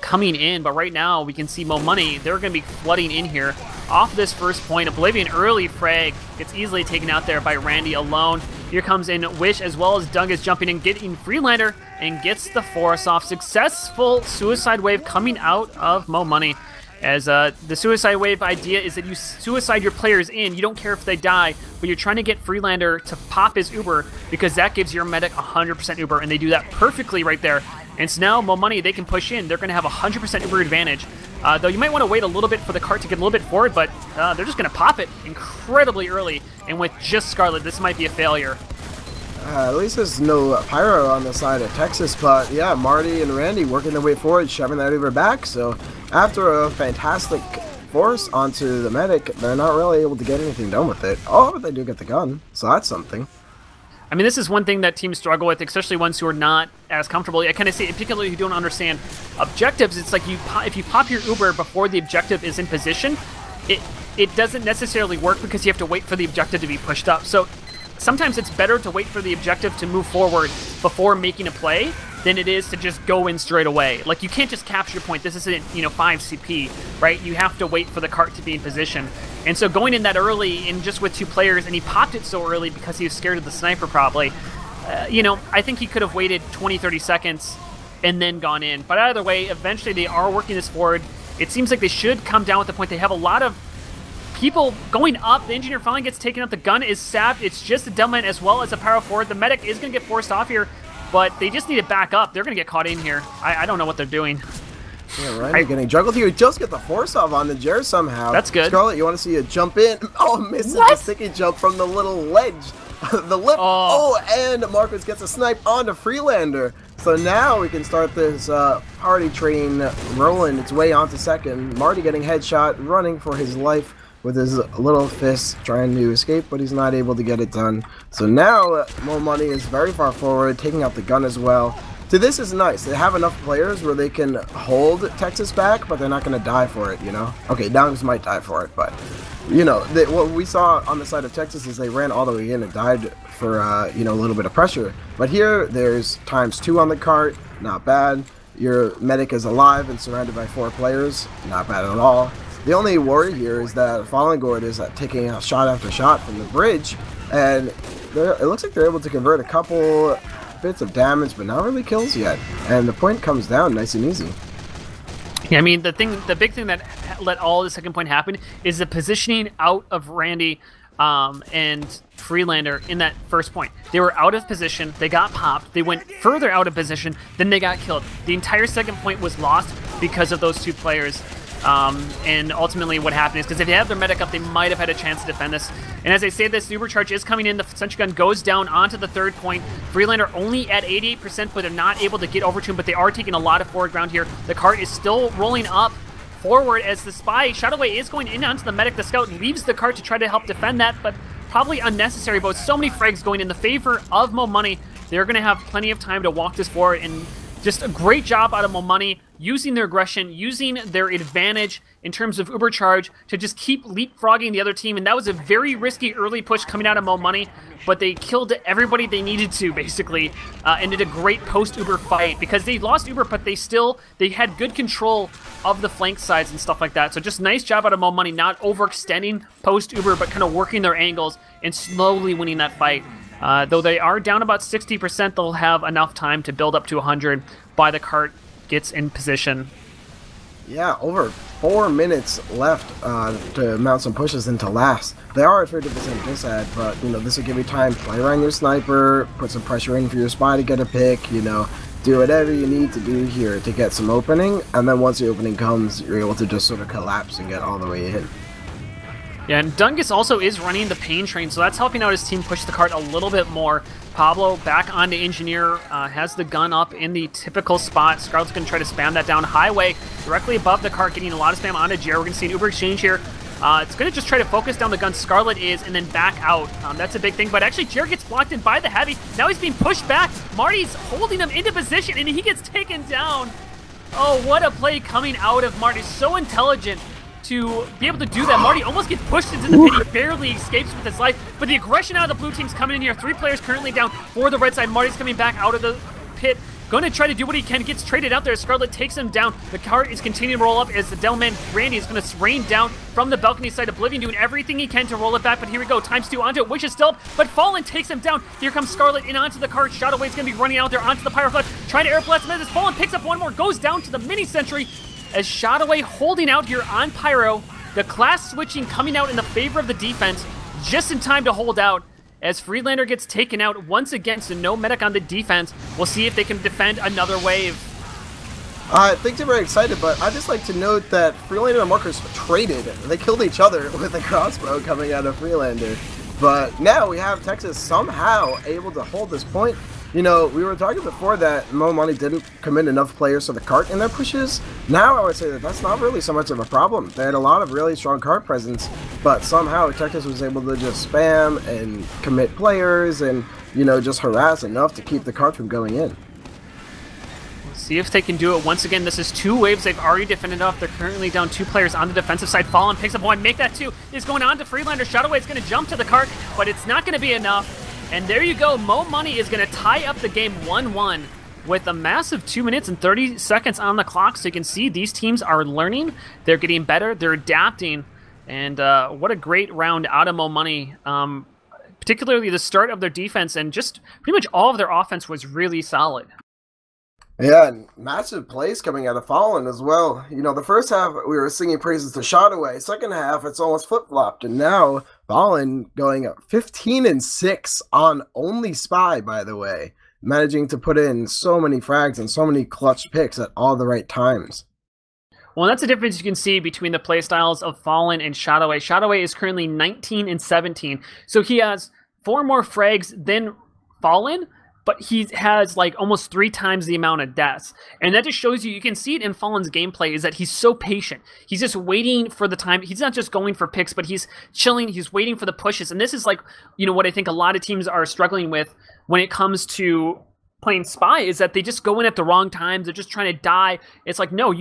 coming in, but right now we can see Mo Money. They're going to be flooding in here off this first point. Oblivion early frag gets easily taken out there by Randy alone. Here comes in Wish as well as Doug is jumping in, getting Freelander and gets the force off. Successful suicide wave coming out of Mo Money. As the suicide wave idea is that you suicide your players in. You don't care if they die, but you're trying to get Freelander to pop his Uber because that gives your medic 100% Uber, and they do that perfectly right there. And so now Mo Money, they can push in. They're going to have 100% Uber advantage. Though you might want to wait a little bit for the cart to get a little bit forward, but they're just going to pop it incredibly early. And with just Scarlet, this might be a failure. At least there's no pyro on the side of Texas, but yeah, Marty and Randy working their way forward, shoving that Uber back. So after a fantastic force onto the medic, they're not really able to get anything done with it. Oh, but they do get the gun, so that's something. I mean, this is one thing that teams struggle with, especially ones who are not as comfortable. I kind of see, particularly who don't understand objectives. It's like if you pop your Uber before the objective is in position, it doesn't necessarily work because you have to wait for the objective to be pushed up. So sometimes it's better to wait for the objective to move forward before making a play than it is to just go in straight away. Like, you can't just capture your point. This isn't, 5 CP, right? You have to wait for the cart to be in position. And so going in that early and just with 2 players, and he popped it so early because he was scared of the sniper probably, I think he could have waited 20, 30 seconds and then gone in. But either way, eventually they are working this forward. It seems like they should come down with the point. They have a lot of people going up. The engineer finally gets taken out. The gun is sapped. It's just a Delman as well as a power forward. The medic is going to get forced off here, but they just need to back up. They're going to get caught in here. I don't know what they're doing. Yeah, right. You're getting juggled here. Just get the force off on the Jer somehow. That's good. Scarlet, you want to see a jump in? Oh, misses the sticky jump from the little ledge. The lip. Oh, and Marcus gets a snipe onto Freelander. So now we can start this party train rolling its way onto second. Marty getting headshot, running for his life with his little fist, trying to escape, but he's not able to get it done. So now Mo Money is very far forward, taking out the gun as well. So this is nice. They have enough players where they can hold Texas back, but they're not going to die for it, Okay, Downs might die for it, but, what we saw on the side of Texas is they ran all the way in and died for, a little bit of pressure. But here, there's ×2 on the cart, not bad. Your medic is alive and surrounded by 4 players, not bad at all. The only worry here is that Fallen Gord is taking a shot after shot from the bridge, and it looks like they're able to convert a couple bits of damage, but not really kills yet. And the point comes down nice and easy. Yeah, I mean, the big thing that let all the second point happen is the positioning out of Randy and Freelander in that first point. They were out of position, they got popped, they went further out of position, then they got killed. The entire second point was lost because of those 2 players. And ultimately what happened is, because if they had their medic up, they might have had a chance to defend this. And as I say this, the Uber charge is coming in. The sentry gun goes down onto the third point. Freelander only at 88%, but they're not able to get over to him, but they are taking a lot of forward ground here. The cart is still rolling up forward as the spy, Shadowway, is going in onto the medic. The scout leaves the cart to try to help defend that, but probably unnecessary, but with so many frags going in the favor of Mo Money, they're going to have plenty of time to walk this forward, and just a great job out of Mo Money, using their aggression, using their advantage in terms of Uber Charge to just keep leapfrogging the other team. And that was a very risky early push coming out of Mo Money, but they killed everybody they needed to, basically, and did a great post-Uber fight, because they lost Uber, but they had good control of the flank sides and stuff like that. So just nice job out of Mo Money, not overextending post-Uber, but kind of working their angles and slowly winning that fight. Though they are down about 60%, they'll have enough time to build up to 100 by the cart gets in position. Yeah, over 4 minutes left to mount some pushes into last. They are at 50% disad, but this will give you time to play around your sniper, put some pressure in for your spy to get a pick, do whatever you need to do here to get some opening, and then once the opening comes, you're able to just sort of collapse and get all the way in. Yeah, and Dungus also is running the pain train, so that's helping out his team push the cart a little bit more. Pablo back onto Engineer, has the gun up in the typical spot. Scarlet's going to try to spam that down. Highway directly above the cart, getting a lot of spam onto Jer. We're going to see an Uber exchange here. It's going to just try to focus down the gun. Scarlet is, and then back out. That's a big thing, but actually Jer gets blocked in by the heavy. Now he's being pushed back. Marty's holding him into position, and he gets taken down. Oh, what a play coming out of Marty. So intelligent to be able to do that. Marty almost gets pushed into the pit. He barely escapes with his life, but the aggression out of the blue team's coming in here. 3 players currently down for the red side. Marty's coming back out of the pit, going to try to do what he can. Gets traded out there. Scarlet takes him down. The cart is continuing to roll up as the Delman Randy is going to rain down from the balcony side. Oblivion doing everything he can to roll it back, but here we go. Times 2 onto it. Wish is still up, but Fallen takes him down. Here comes Scarlet in onto the cart. Shot away is going to be running out there onto the Pyro Flash, trying to air blast him as Fallen picks up one more, goes down to the mini sentry as Shotaway holding out here on Pyro. The class switching coming out in the favor of the defense just in time to hold out as Freelander gets taken out once again, so no medic on the defense. We'll see if they can defend another wave. Things are very excited, but I'd just like to note that Freelander and Markers traded. They killed each other with a crossbow coming out of Freelander. But now we have Texas somehow able to hold this point. We were talking before that Mo Money didn't commit enough players to the cart in their pushes. Now I would say that that's not really so much of a problem. They had a lot of really strong cart presence, but somehow Texas was able to just spam and commit players and, just harass enough to keep the cart from going in. See if they can do it once again. This is 2 waves they've already defended off. They're currently down 2 players on the defensive side. Fallen picks up 1, make that 2. Is going on to Freelander. Shotaway is going to jump to the cart, but it's not going to be enough. And there you go. Mo Money is going to tie up the game 1-1 with a massive 2 minutes and 30 seconds on the clock. So you can see these teams are learning. They're getting better. They're adapting. And what a great round out of Mo Money. Particularly the start of their defense, and just pretty much all of their offense was really solid. Yeah, and massive plays coming out of Fallen as well. The first half we were singing praises to Shotaway. Second half it's almost flip-flopped, and now Fallen going up 15-6 on only Spy, by the way, managing to put in so many frags and so many clutch picks at all the right times. Well, that's the difference you can see between the playstyles of Fallen and Shotaway. Shotaway is currently 19-17, so he has 4 more frags than Fallen, but he has like almost 3 times the amount of deaths. And that just shows you can see it in Fallen's gameplay, is that he's so patient. He's just waiting for the time. He's not just going for picks, but he's chilling. He's waiting for the pushes. And this is like, what I think a lot of teams are struggling with when it comes to playing Spy, is that they just go in at the wrong times. They're just trying to die. It's like, no,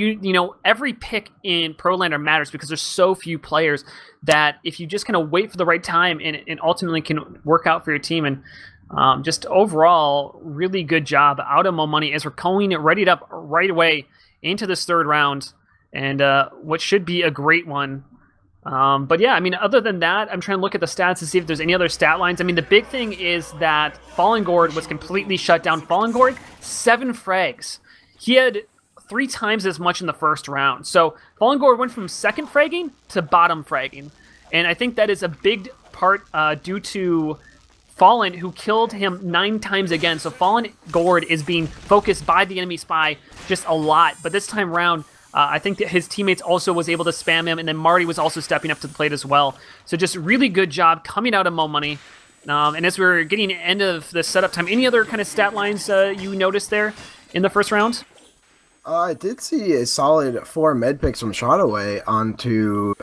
every pick in Prolander matters, because there's so few players that if you just kind of wait for the right time, and ultimately can work out for your team. And just overall, really good job out of Mo Money as we're calling it readied up right away into this 3rd round, and what should be a great one. But yeah, other than that, I'm trying to look at the stats to see if there's any other stat lines. The big thing is that Fallen Gord was completely shut down. Fallen Gord, 7 frags. He had 3 times as much in the first round. So Fallen Gord went from 2nd fragging to bottom fragging. And I think that is a big part due to Fallen, who killed him 9 times again. So Fallen Gord is being focused by the enemy Spy just a lot. But this time around, I think that his teammates also was able to spam him, and then Marty was also stepping up to the plate as well. So just really good job coming out of Mo Money. And as we're getting to the end of the setup time, any other kind of stat lines you noticed there in the first round? I did see a solid 4 med picks from Shotaway onto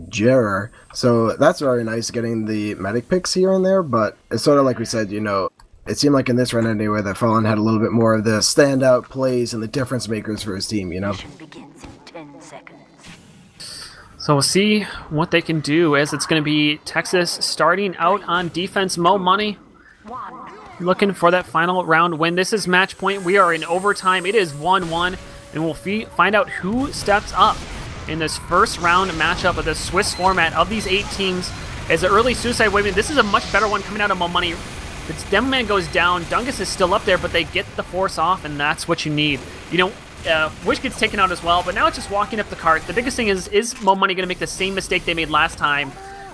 Jera. So that's very nice getting the medic picks here and there, but it's sort of like we said, you know, it seemed like in this run anyway that Fallen had a little bit more of the standout plays and the difference makers for his team, you know. So we'll see what they can do, as it's going to be Texas starting out on defense. Mo Money looking for that final round win. This is match point. We are in overtime. It is 1-1, and we'll find out who steps up in this first round matchup of the Swiss format of these 8 teams. As the early suicide wave, this is a much better one coming out of Mo Money. Its Demoman goes down. Dungus is still up there, but they get the force off, and that's what you need. You know, Wish gets taken out as well, but now it's just walking up the cart. The biggest thing is Mo Money going to make the same mistake they made last time,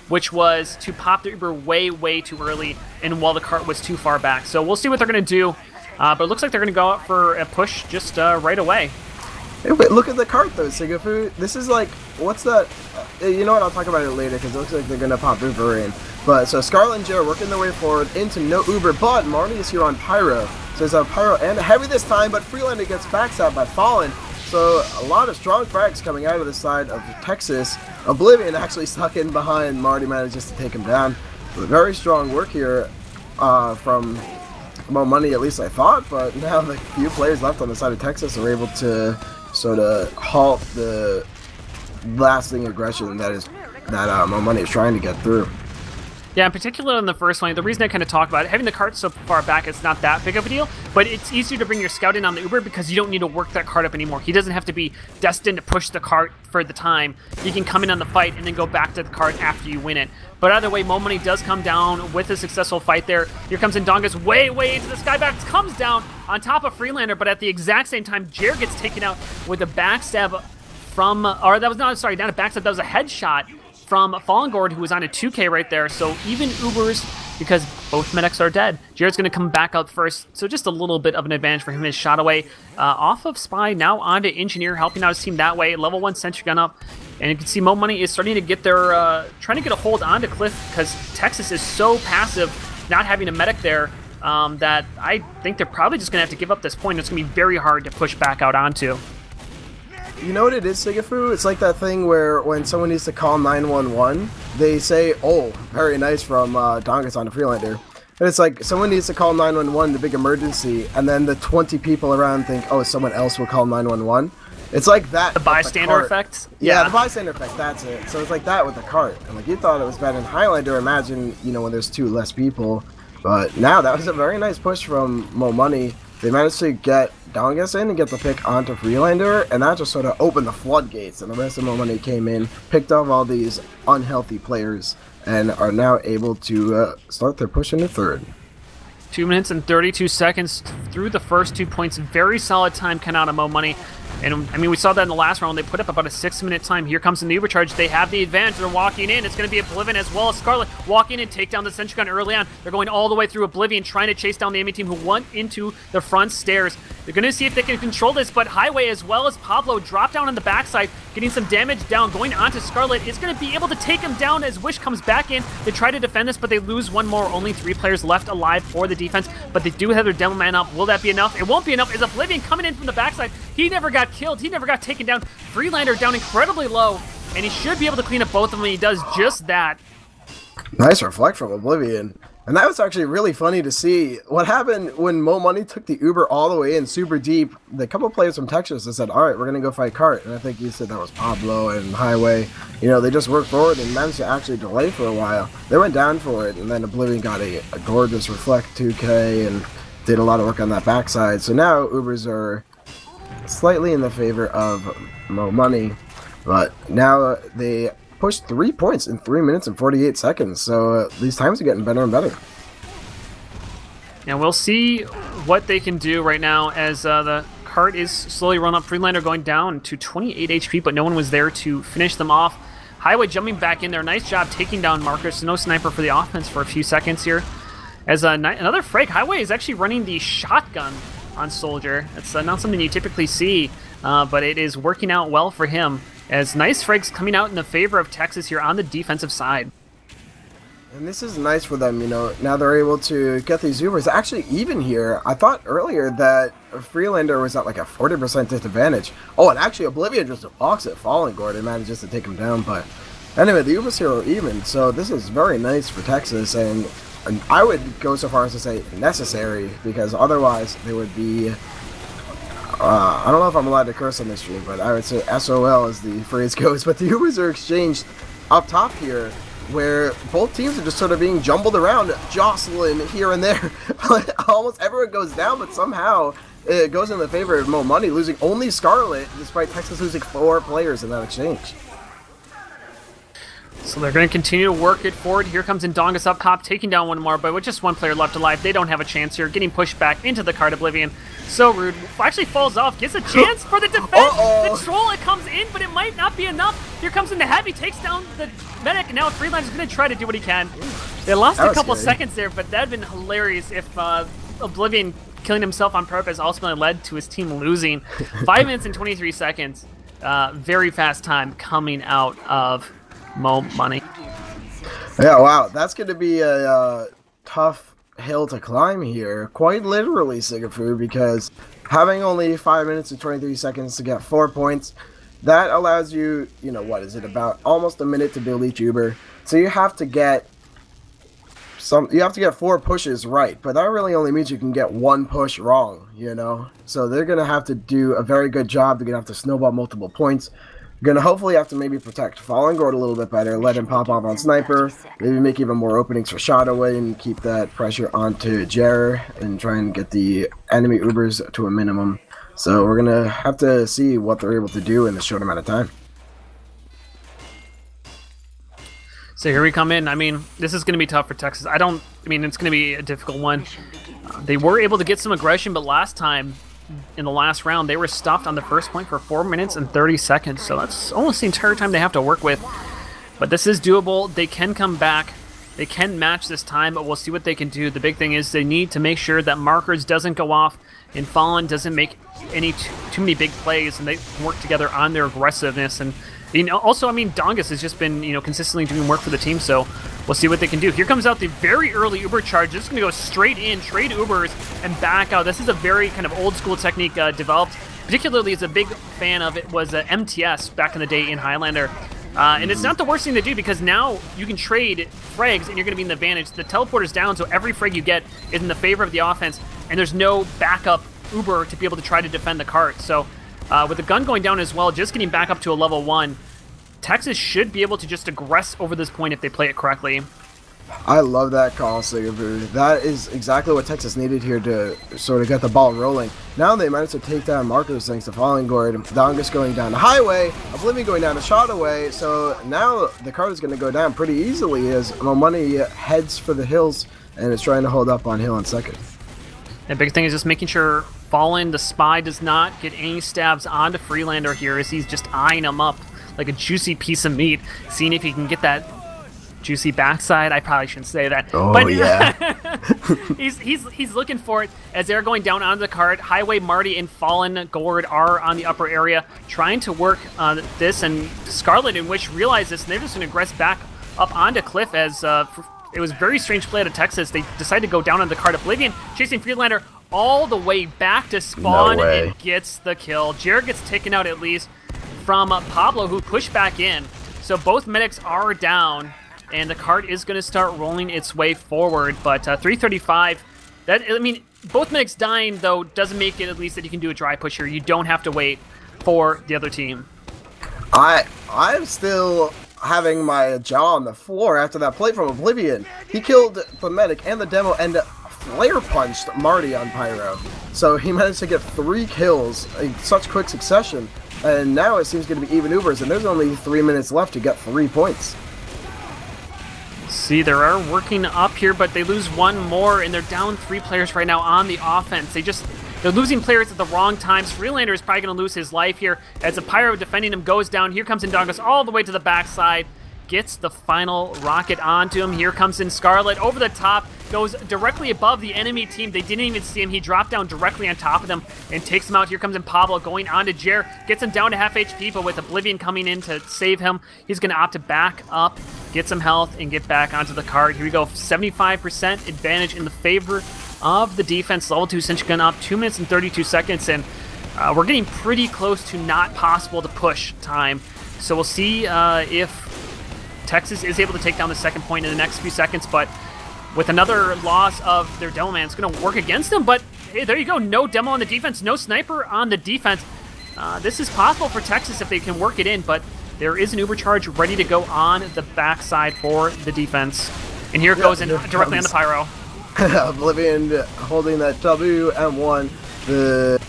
which was to pop the Uber way, way too early, and while the cart was too far back. So we'll see what they're going to do, but it looks like they're going to go out for a push just right away. Hey, wait, look at the cart though, sigafoo. This is like, what's that? You know what, I'll talk about it later because it looks like they're going to pop Uber in. But so Scarlet and Joe are working their way forward into no Uber, but Marnie is here on Pyro. So there's a Pyro and a Heavy this time, but Freelander gets backstabbed by Fallen. So a lot of strong frags coming out of the side of Texas. Oblivion actually stuck in behind. Marty manages to take him down. Very strong work here from Mo Money, at least I thought, but now the few players left on the side of Texas are able to sort of halt the lasting aggression that Mo Money is trying to get through. Yeah, in particular in the first one, the reason I kind of talk about it, having the cart so far back, it's not that big of a deal, but it's easier to bring your scout in on the Uber because you don't need to work that cart up anymore. He doesn't have to be destined to push the cart for the time. He can come in on the fight and then go back to the cart after you win it. But either way, Mo Money does come down with a successful fight there. Here comes Ndonga's way, way into the skyback, comes down on top of Freelander, but at the exact same time, Jer gets taken out with a backstab from, or that was not, sorry, not a backstab, that was a headshot from Fallen Gord, who was on a 2K right there. So even Ubers, because both medics are dead, Jared's going to come back out first. So just a little bit of an advantage for him. His shot away off of Spy, now onto Engineer, helping out his team that way. Level 1 sentry gun up. And you can see Mo Money is starting to get their, trying to get a hold onto Cliff, because Texas is so passive, not having a medic there, that I think they're probably just going to have to give up this point. It's going to be very hard to push back out onto. You know what it is, sigafoo? It's like that thing where when someone needs to call 911, they say, oh, very nice from Dongus on the Freelander. And it's like someone needs to call 911, the big emergency, and then the 20 people around think, oh, someone else will call 911. It's like that. The bystander effect? Yeah, the bystander effect, that's it. So it's like that with the cart. And like you thought it was bad in Highlander, imagine, you know, when there's 2 less people. But now that was a very nice push from Mo Money. They managed to get Dongus in and get the pick onto Freelander, and that just sort of opened the floodgates, and the rest of Mo Money came in, picked off all these unhealthy players, and are now able to start their push into third. 2 minutes and 32 seconds through the first 2 points. Very solid time coming out of Mo Money. And, I mean, we saw that in the last round. They put up about a 6-minute time. Here comes the Uber charge. They have the advantage. They're walking in. It's going to be Oblivion as well as Scarlet. Walk in and take down the sentry gun early on. They're going all the way through Oblivion, trying to chase down the enemy team who went into the front stairs. They're going to see if they can control this, but Highway as well as Pablo drop down on the backside, getting some damage down, going onto Scarlet. Is going to be able to take him down as Wish comes back in. They try to defend this, but they lose one more. Only 3 players left alive for the defense, but they do have their demo man up. Will that be enough? It won't be enough. Is Oblivion coming in from the backside? He never got killed. He never got taken down. Freelander down incredibly low, and he should be able to clean up both of them, and he does just that. Nice reflect from Oblivion. And that was actually really funny to see. What happened when Mo Money took the Uber all the way in super deep, the couple players from Texas that said, alright, we're going to go fight Cart. And I think you said that was Pablo and Highway. You know, they just worked forward and managed to actually delay for a while. They went down for it, and then Oblivion got a gorgeous reflect 2K and did a lot of work on that backside. So now Ubers are slightly in the favor of Mo Money. But now they pushed 3 points in 3 minutes and 48 seconds, so these times are getting better and better. And we'll see what they can do right now as the cart is slowly run up. Freelander going down to 28 HP, but no one was there to finish them off. Highway jumping back in there. Nice job taking down Marcus. No sniper for the offense for a few seconds here. As another frag, Highway is actually running the shotgun on Soldier. That's not something you typically see, but it is working out well for him. As nice frags coming out in the favor of Texas here on the defensive side. And this is nice for them, you know, now they're able to get these Ubers. Actually, even here, I thought earlier that Freelander was at like a 40% disadvantage. Oh, and actually Oblivion just walks it, Fallen Gord, and manages to take him down, but Anyway, the Ubers here are even, so this is very nice for Texas, and I would go so far as to say necessary, because otherwise they would be, I don't know if I'm allowed to curse on this stream, but I would say SOL as the phrase goes, but the Ubers are exchanged up top here, where both teams are just sort of being jumbled around, jostling here and there. Almost everyone goes down, but somehow it goes in the favor of Mo Money, losing only Scarlet, despite Texas losing 4 players in that exchange. So they're going to continue to work it forward. Here comes Ndongas up top, taking down one more, but with just 1 player left alive, they don't have a chance here. Getting pushed back into the card Oblivion. So rude. Actually falls off, gets a chance for the defense. The troll, it comes in, but it might not be enough. Here comes in the heavy, takes down the medic, and now Freelander's going to try to do what he can. They lost a couple seconds there, but that would have been hilarious if Oblivion killing himself on purpose ultimately led to his team losing. 5 minutes and 23 seconds. Very fast time coming out of Mo Money. Yeah, wow, that's going to be a tough hill to climb here, quite literally, sigafoo, because having only 5 minutes and 23 seconds to get 4 points, that allows you, you know, what is it, about almost a minute to build each Uber. So you have to get 4 pushes right, but that really only means you can get 1 push wrong, you know. So they're going to have to do a very good job. They're going to have to snowball multiple points. Gonna hopefully have to maybe protect Fallen Guard a little bit better, let him pop off on Sniper, maybe make even more openings for Shot Away and keep that pressure onto Jer and try and get the enemy Ubers to a minimum. So we're gonna have to see what they're able to do in this short amount of time. So here we come in. I mean, this is going to be tough for Texas. I mean, it's going to be a difficult one. They were able to get some aggression, but last time, in the last round, they were stopped on the first point for 4 minutes and 30 seconds, so that's almost the entire time they have to work with. But this is doable. They can come back. They can match this time, but we'll see what they can do. The big thing is they need to make sure that Markers doesn't go off and Fallen doesn't make any too many big plays, and they work together on their aggressiveness. And you know, also, I mean, Ndongas has just been, you know, consistently doing work for the team, so we'll see what they can do. Here comes out the very early Uber charge. Just going to go straight in, trade Ubers, and back out. This is a very kind of old-school technique developed. Particularly, as a big fan of it was MTS back in the day in Highlander. And it's not the worst thing to do, because now you can trade frags, and you're going to be in the advantage. The teleporter's down, so every frag you get is in the favor of the offense, and there's no backup Uber to be able to try to defend the cart. So with the gun going down as well, just getting back up to a level 1, Texas should be able to just aggress over this point if they play it correctly. I love that call, sigafoo. That is exactly what Texas needed here to sort of get the ball rolling. Now they managed to take down Markers thanks to Fallen Guard. Ndongas going down the highway, Oblivion going down the Shot Away. So now the card is going to go down pretty easily as Mo Money heads for the hills and is trying to hold up on hill on second. The big thing is just making sure Fallen, the spy, does not get any stabs onto Freelander here, as he's just eyeing him up like a juicy piece of meat, seeing if he can get that juicy backside. I probably shouldn't say that. Oh, but yeah. he's looking for it as they're going down onto the cart. Highway, Marty, and Fallen Gourd are on the upper area trying to work this, and Scarlet and Wish realize this, and they're just going to aggress back up onto Cliff as it was very strange play out of Texas. They decided to go down on the cart. Oblivion chasing Freelander all the way back to spawn and gets the kill. Jared gets taken out at least from Pablo, who pushed back in. So both medics are down, and the cart is going to start rolling its way forward. But 335, I mean, both medics dying, though, doesn't make it at least that you can do a dry push here. You don't have to wait for the other team. I'm still having my jaw on the floor after that play from Oblivion. He killed the medic and the demo and flare punched Marty on Pyro. So he managed to get 3 kills in such quick succession. And now it seems going to be even Ubers, and there's only 3 minutes left to get 3 points. See, they are working up here, but they lose 1 more, and they're down 3 players right now on the offense. They're losing players at the wrong times. Freelander is probably going to lose his life here as the Pyro defending him goes down. Here comes Ndongas all the way to the backside. Gets the final rocket onto him. Here comes in Scarlet over the top. Goes directly above the enemy team. They didn't even see him. He dropped down directly on top of them and takes him out. Here comes in Pablo going on to Jer. Gets him down to half HP, but with Oblivion coming in to save him, he's going to opt to back up, get some health, and get back onto the card. Here we go. 75% advantage in the favor of the defense. Level 2 Cinch Gun up 2 minutes and 32 seconds, and we're getting pretty close to not possible to push time. So we'll see if Texas is able to take down the second point in the next few seconds, but with another loss of their Demo Man, it's going to work against them. But hey, there you go. No Demo on the defense, no Sniper on the defense. This is possible for Texas if they can work it in, but there is an Uber charge ready to go on the backside for the defense. And here it goes in directly on the Pyro. Oblivion holding that WM1, the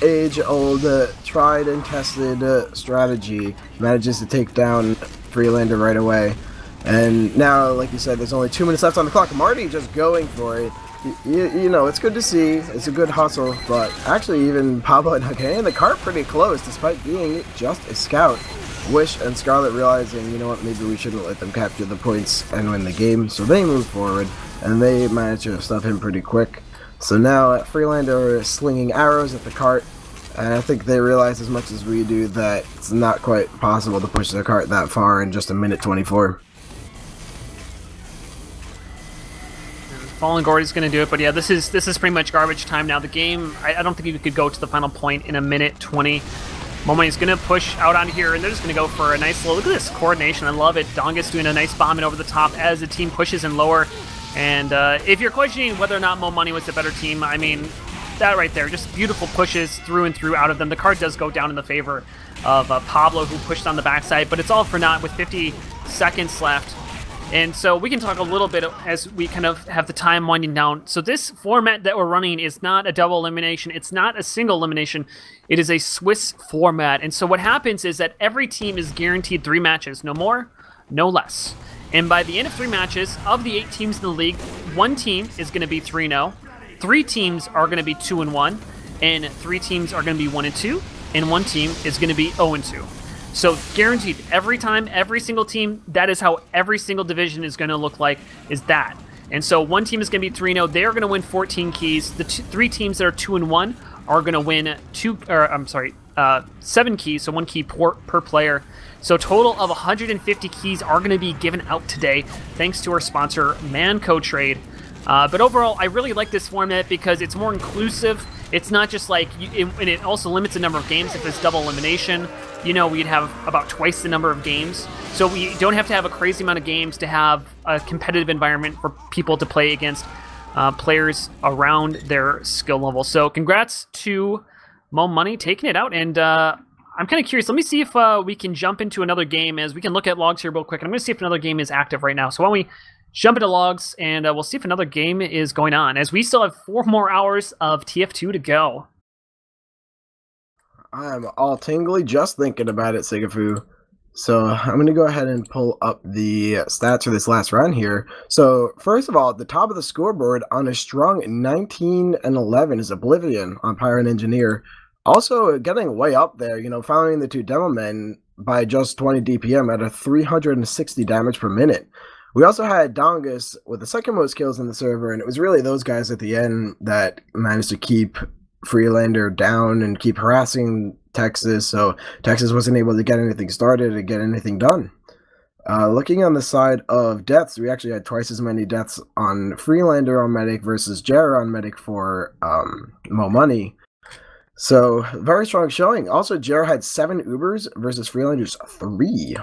age-old, tried and tested strategy, manages to take down Prolander right away. And now, like you said, there's only 2 minutes left on the clock. Marty just going for it. You know, it's good to see. It's a good hustle, but actually even Pablo and Huckay and the cart pretty close, despite being just a scout. Wish and Scarlet realizing, you know what, maybe we shouldn't let them capture the points and win the game, so they move forward, and they manage to stuff him pretty quick. So now Freelander is slinging arrows at the cart, and I think they realize as much as we do that it's not quite possible to push the cart that far in just a minute 24. Fallen Gordy's going to do it, but yeah, this is pretty much garbage time now. The game, I don't think you could go to the final point in a minute 20. Momoney's going to push out on here, and they're just going to go for a nice little, look at this coordination, I love it. Dongus doing a nice bombing over the top as the team pushes in lower. And if you're questioning whether or not Momoney was the better team, I mean, that right there, just beautiful pushes through and through out of them. The card does go down in the favor of Pablo, who pushed on the backside, but it's all for naught with 50 seconds left. And so we can talk a little bit as we kind of have the time winding down. So this format that we're running is not a double elimination. It's not a single elimination. It is a Swiss format. And so what happens is that every team is guaranteed 3 matches. No more, no less. And by the end of 3 matches, of the 8 teams in the league, 1 team is going to be 3-0. 3 teams are going to be 2-1. And 3 teams are going to be 1-2. And 1 team is going to be 0-2. So guaranteed, every time, every single team, that is how every single division is going to look like, is that. And so 1 team is going to be 3-0. They are going to win 14 keys. The 3 teams that are 2-1 are going to win 7 keys, so 1 key per player. So a total of 150 keys are going to be given out today, thanks to our sponsor, Manco Trade. But overall, I really like this format because it's more inclusive. It's not just like, and it also limits the number of games. If it's double elimination, you know, we'd have about twice the number of games. So we don't have to have a crazy amount of games to have a competitive environment for people to play against players around their skill level. So congrats to Momoney taking it out. And I'm kind of curious. Let me see if we can jump into another game, as we can look at logs here real quick. And I'm going to see if another game is active right now. So why don't we jump into logs, and we'll see if another game is going on, as we still have 4 more hours of TF2 to go. I'm all tingly just thinking about it, sigafoo. So I'm going to go ahead and pull up the stats for this last run here. So first of all, at the top of the scoreboard on a strong 19-11 is Oblivion on Pirate Engineer. Also getting way up there, you know, following the 2 Demo Men by just 20 DPM at a 360 damage per minute. We also had Dongus with the second most kills in the server, and it was really those guys at the end that managed to keep Freelander down and keep harassing Texas, so Texas wasn't able to get anything started or get anything done. Looking on the side of deaths, we actually had twice as many deaths on Freelander on Medic versus Jera on Medic for Momoney. So, very strong showing. Also, Jera had 7 Ubers versus Freelander's 3.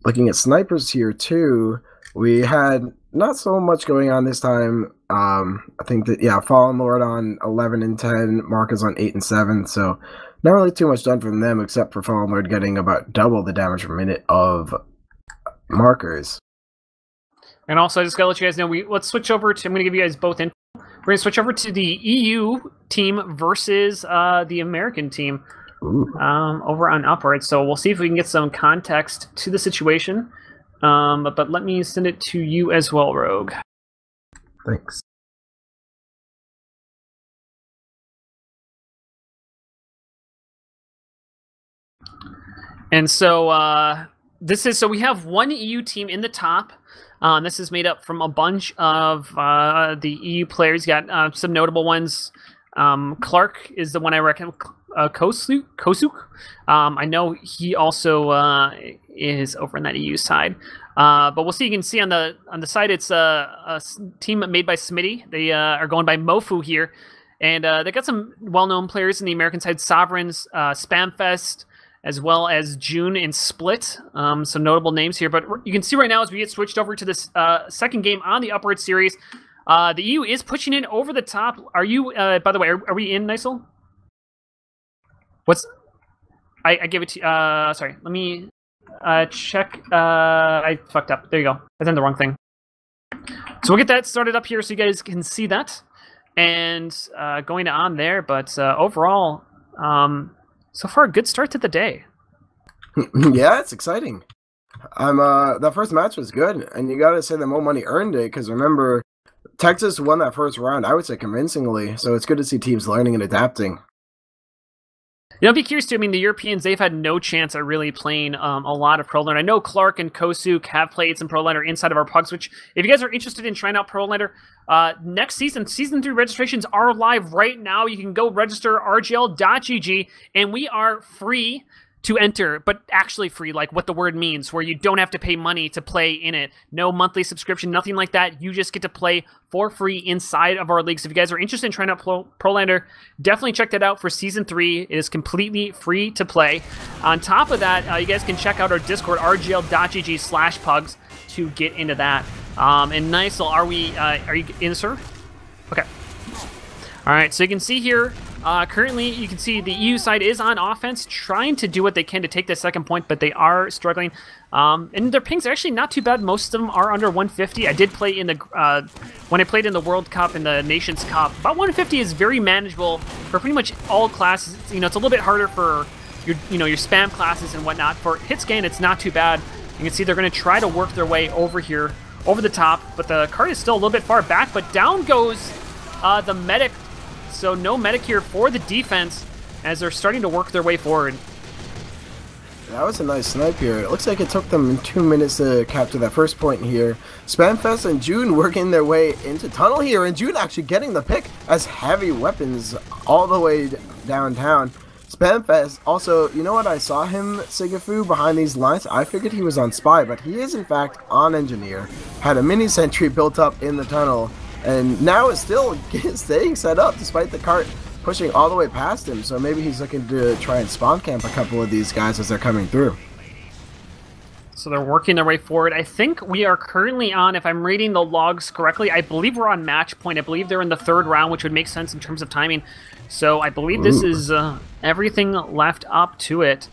Looking at snipers here too, we had not so much going on this time. I think that, yeah, Fallen Lord on 11 and 10, Marcus on 8 and 7, so not really too much done from them, except for Fallen Lord getting about double the damage per minute of markers. And also, I just gotta let you guys know, let's switch over to, I'm gonna give you guys both info. We're gonna switch over to the EU team versus the American team. Over on Upwards, so we'll see if we can get some context to the situation. But let me send it to you as well, Rogue. Thanks. And so so we have 1 EU team in the top. This is made up from a bunch of the EU players. You got some notable ones. Clark is the one I reckon. Kosuk. I know he also is over on that EU side. But we'll see. You can see on the side, it's a team made by Smitty. They are going by Mofu here, and they got some well-known players in the American side: Sovereigns, Spamfest, as well as June and Split. Some notable names here, but you can see right now as we get switched over to this second game on the Upward Series, the EU is pushing in over the top. Are you, by the way, are we in, Nicell? What's... I gave it to you. Sorry, let me check. I fucked up. There you go. I done the wrong thing. So we'll get that started up here so you guys can see that. And going on there, but overall, so far a good start to the day. Yeah, it's exciting. That first match was good, and you gotta say the Mo Money earned it, because remember, Texas won that first round, I would say convincingly, so it's good to see teams learning and adapting. I'd be curious too. I mean, the Europeans, they've had no chance at really playing a lot of Prolander. I know Clark and Kosuk have played some Prolander inside of our pugs, which, if you guys are interested in trying out Prolander, next season, Season 3 registrations are live right now. You can go register rgl.gg, and we are free to enter, but actually free, like what the word means, where you don't have to pay money to play in it. No monthly subscription, nothing like that. You just get to play for free inside of our leagues. If you guys are interested in trying out Prolander, definitely check that out for Season 3. It is completely free to play. On top of that, you guys can check out our Discord, rgl.gg/pugs, to get into that. And Nicell, are you in, sir? Okay. All right, so you can see here, currently, you can see the EU side is on offense, trying to do what they can to take the second point, but they are struggling. And their pings are actually not too bad. Most of them are under 150. I did play in the when I played in the World Cup and the Nations Cup. About 150 is very manageable for pretty much all classes. It's a little bit harder for your your spam classes and whatnot. For hit scan, it's not too bad. You can see they're going to try to work their way over here, over the top, but the card is still a little bit far back. But down goes the medic. So no medic here for the defense as they're starting to work their way forward. That was a nice snipe here. It looks like it took them 2 minutes to capture that first point here. Spamfest and June working their way into tunnel here, and June actually getting the pick as heavy weapons all the way downtown. Spamfest also, you know what, I saw him, sigafoo, behind these lines. I figured he was on spy, but he is in fact on engineer. Had a mini sentry built up in the tunnel, and now is still staying set up despite the cart pushing all the way past him. So maybe he's looking to try and spawn camp a couple of these guys as they're coming through. So they're working their way forward. I think we are currently on, if I'm reading the logs correctly, I believe we're on match point. I believe they're in the third round, which would make sense in terms of timing. So I believe this is everything left up to it.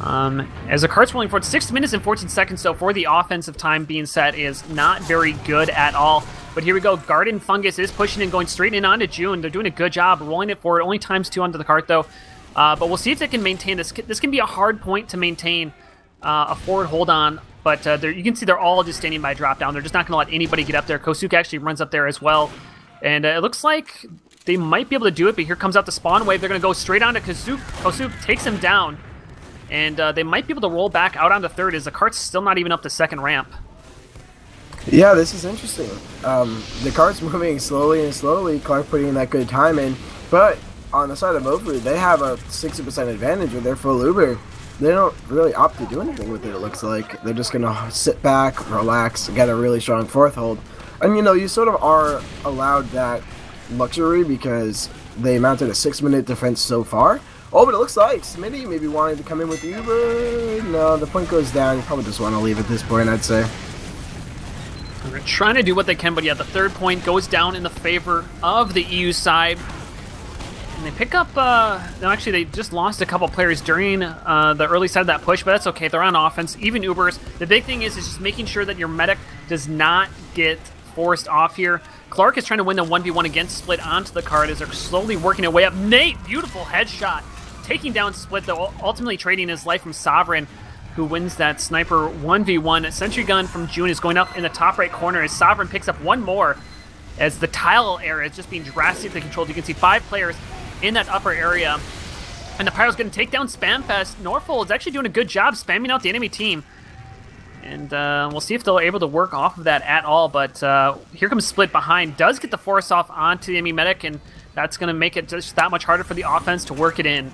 As the cart's rolling forward, 6 minutes and 14 seconds, so for the offensive time being set is not very good at all. But here we go, Garden Fungus is pushing and going straight in onto June. They're doing a good job rolling it forward, only ×2 onto the cart though. But we'll see if they can maintain this. This can be a hard point to maintain a forward hold on, but you can see they're all just standing by drop down. They're just not going to let anybody get up there. Kosuk actually runs up there as well. And it looks like they might be able to do it, but here comes out the spawn wave. They're going to go straight onto Kosuk. Kosuk takes him down. And they might be able to roll back out onto third as the cart's still not even up the second ramp. Yeah, this is interesting. The cart's moving slowly and slowly. Clark putting that good time in. But on the side of Wiethoofd, they have a 60% advantage with their full Uber. They don't really opt to do anything with it, it looks like. They're just going to sit back, relax, get a really strong fourth hold. And you sort of are allowed that luxury because they mounted a 6-minute defense so far. Oh, but it looks like Smitty maybe wanting to come in with Uber. No, the point goes down. You probably just want to leave at this point, I'd say. They're trying to do what they can, but yeah, the third point goes down in the favor of the EU side. And they pick up, no, actually, they just lost a couple players during the early side of that push, but that's okay. They're on offense, even Ubers. The big thing is just making sure that your medic does not get forced off here. Clark is trying to win the 1v1 against Split onto the card as they're slowly working their way up. Nate, beautiful headshot. Taking down Split, though, ultimately trading his life from Sovereign, who wins that sniper 1v1. A sentry gun from June is going up in the top right corner as Sovereign picks up one more as the tile area is just being drastically controlled. You can see 5 players in that upper area. And the Pyro's going to take down Spamfest. Norfolk is actually doing a good job spamming out the enemy team. And we'll see if they're able to work off of that at all. But here comes Split behind. Does get the force off onto the enemy medic, and that's going to make it just that much harder for the offense to work it in.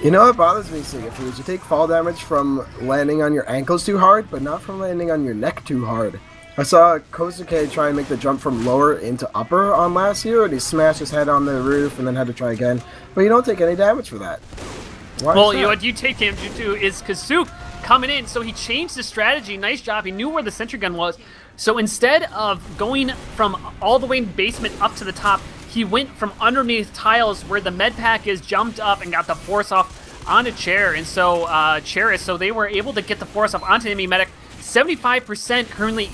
You know what bothers me, sigafoo, is you take fall damage from landing on your ankles too hard, but not from landing on your neck too hard. I saw Kosuke try and make the jump from lower into upper on last year, and he smashed his head on the roof and then had to try again. But you don't take any damage for that. Well, you know what you take damage to is Kazook coming in, so he changed the strategy. Nice job. He knew where the sentry gun was. So instead of going from all the way in the basement up to the top, he went from underneath tiles where the med pack is, jumped up and got the force off onto Chair. And so Cheris, so they were able to get the force off onto enemy medic. 75% currently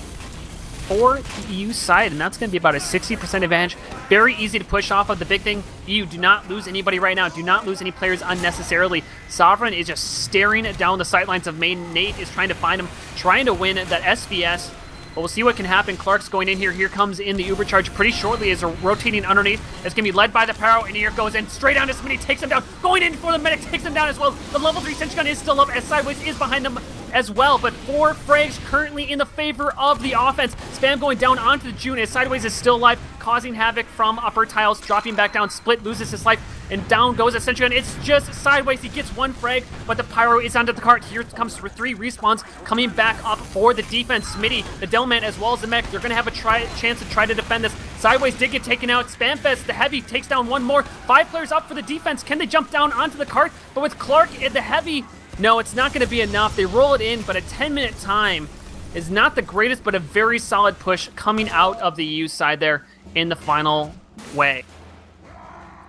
for the EU side, and that's going to be about a 60% advantage. Very easy to push off of. The big thing, EU, do not lose anybody right now. Do not lose any players unnecessarily. Sovereign is just staring down the sidelines of main. Nate is trying to find him, trying to win that SVS. But we'll see what can happen. Clark's going in here. Here comes in the Uber charge pretty shortly as they're rotating underneath. It's going to be led by the Pyro, and here goes in straight down to Smitty, takes him down. Going in for the medic, takes him down as well. The level 3 sentry gun is still up as Sideways is behind them as well. But 4 frags currently in the favor of the offense. Spam going down onto the June as Sideways is still alive, causing havoc from upper tiles, dropping back down. Split loses his life, and down goes a sentry gun. It's just Sideways. He gets 1 frag, but the Pyro is onto the cart. Here comes 3 respawns coming back up for the defense. Smitty, the Delman, as well as the mech, they're going to have a chance to try to defend this. Sideways did get taken out. Spamfest, the Heavy, takes down 1 more. 5 players up for the defense. Can they jump down onto the cart? But with Clark and the Heavy, no, it's not going to be enough. They roll it in, but a 10-minute time is not the greatest, but a very solid push coming out of the EU side there in the final way.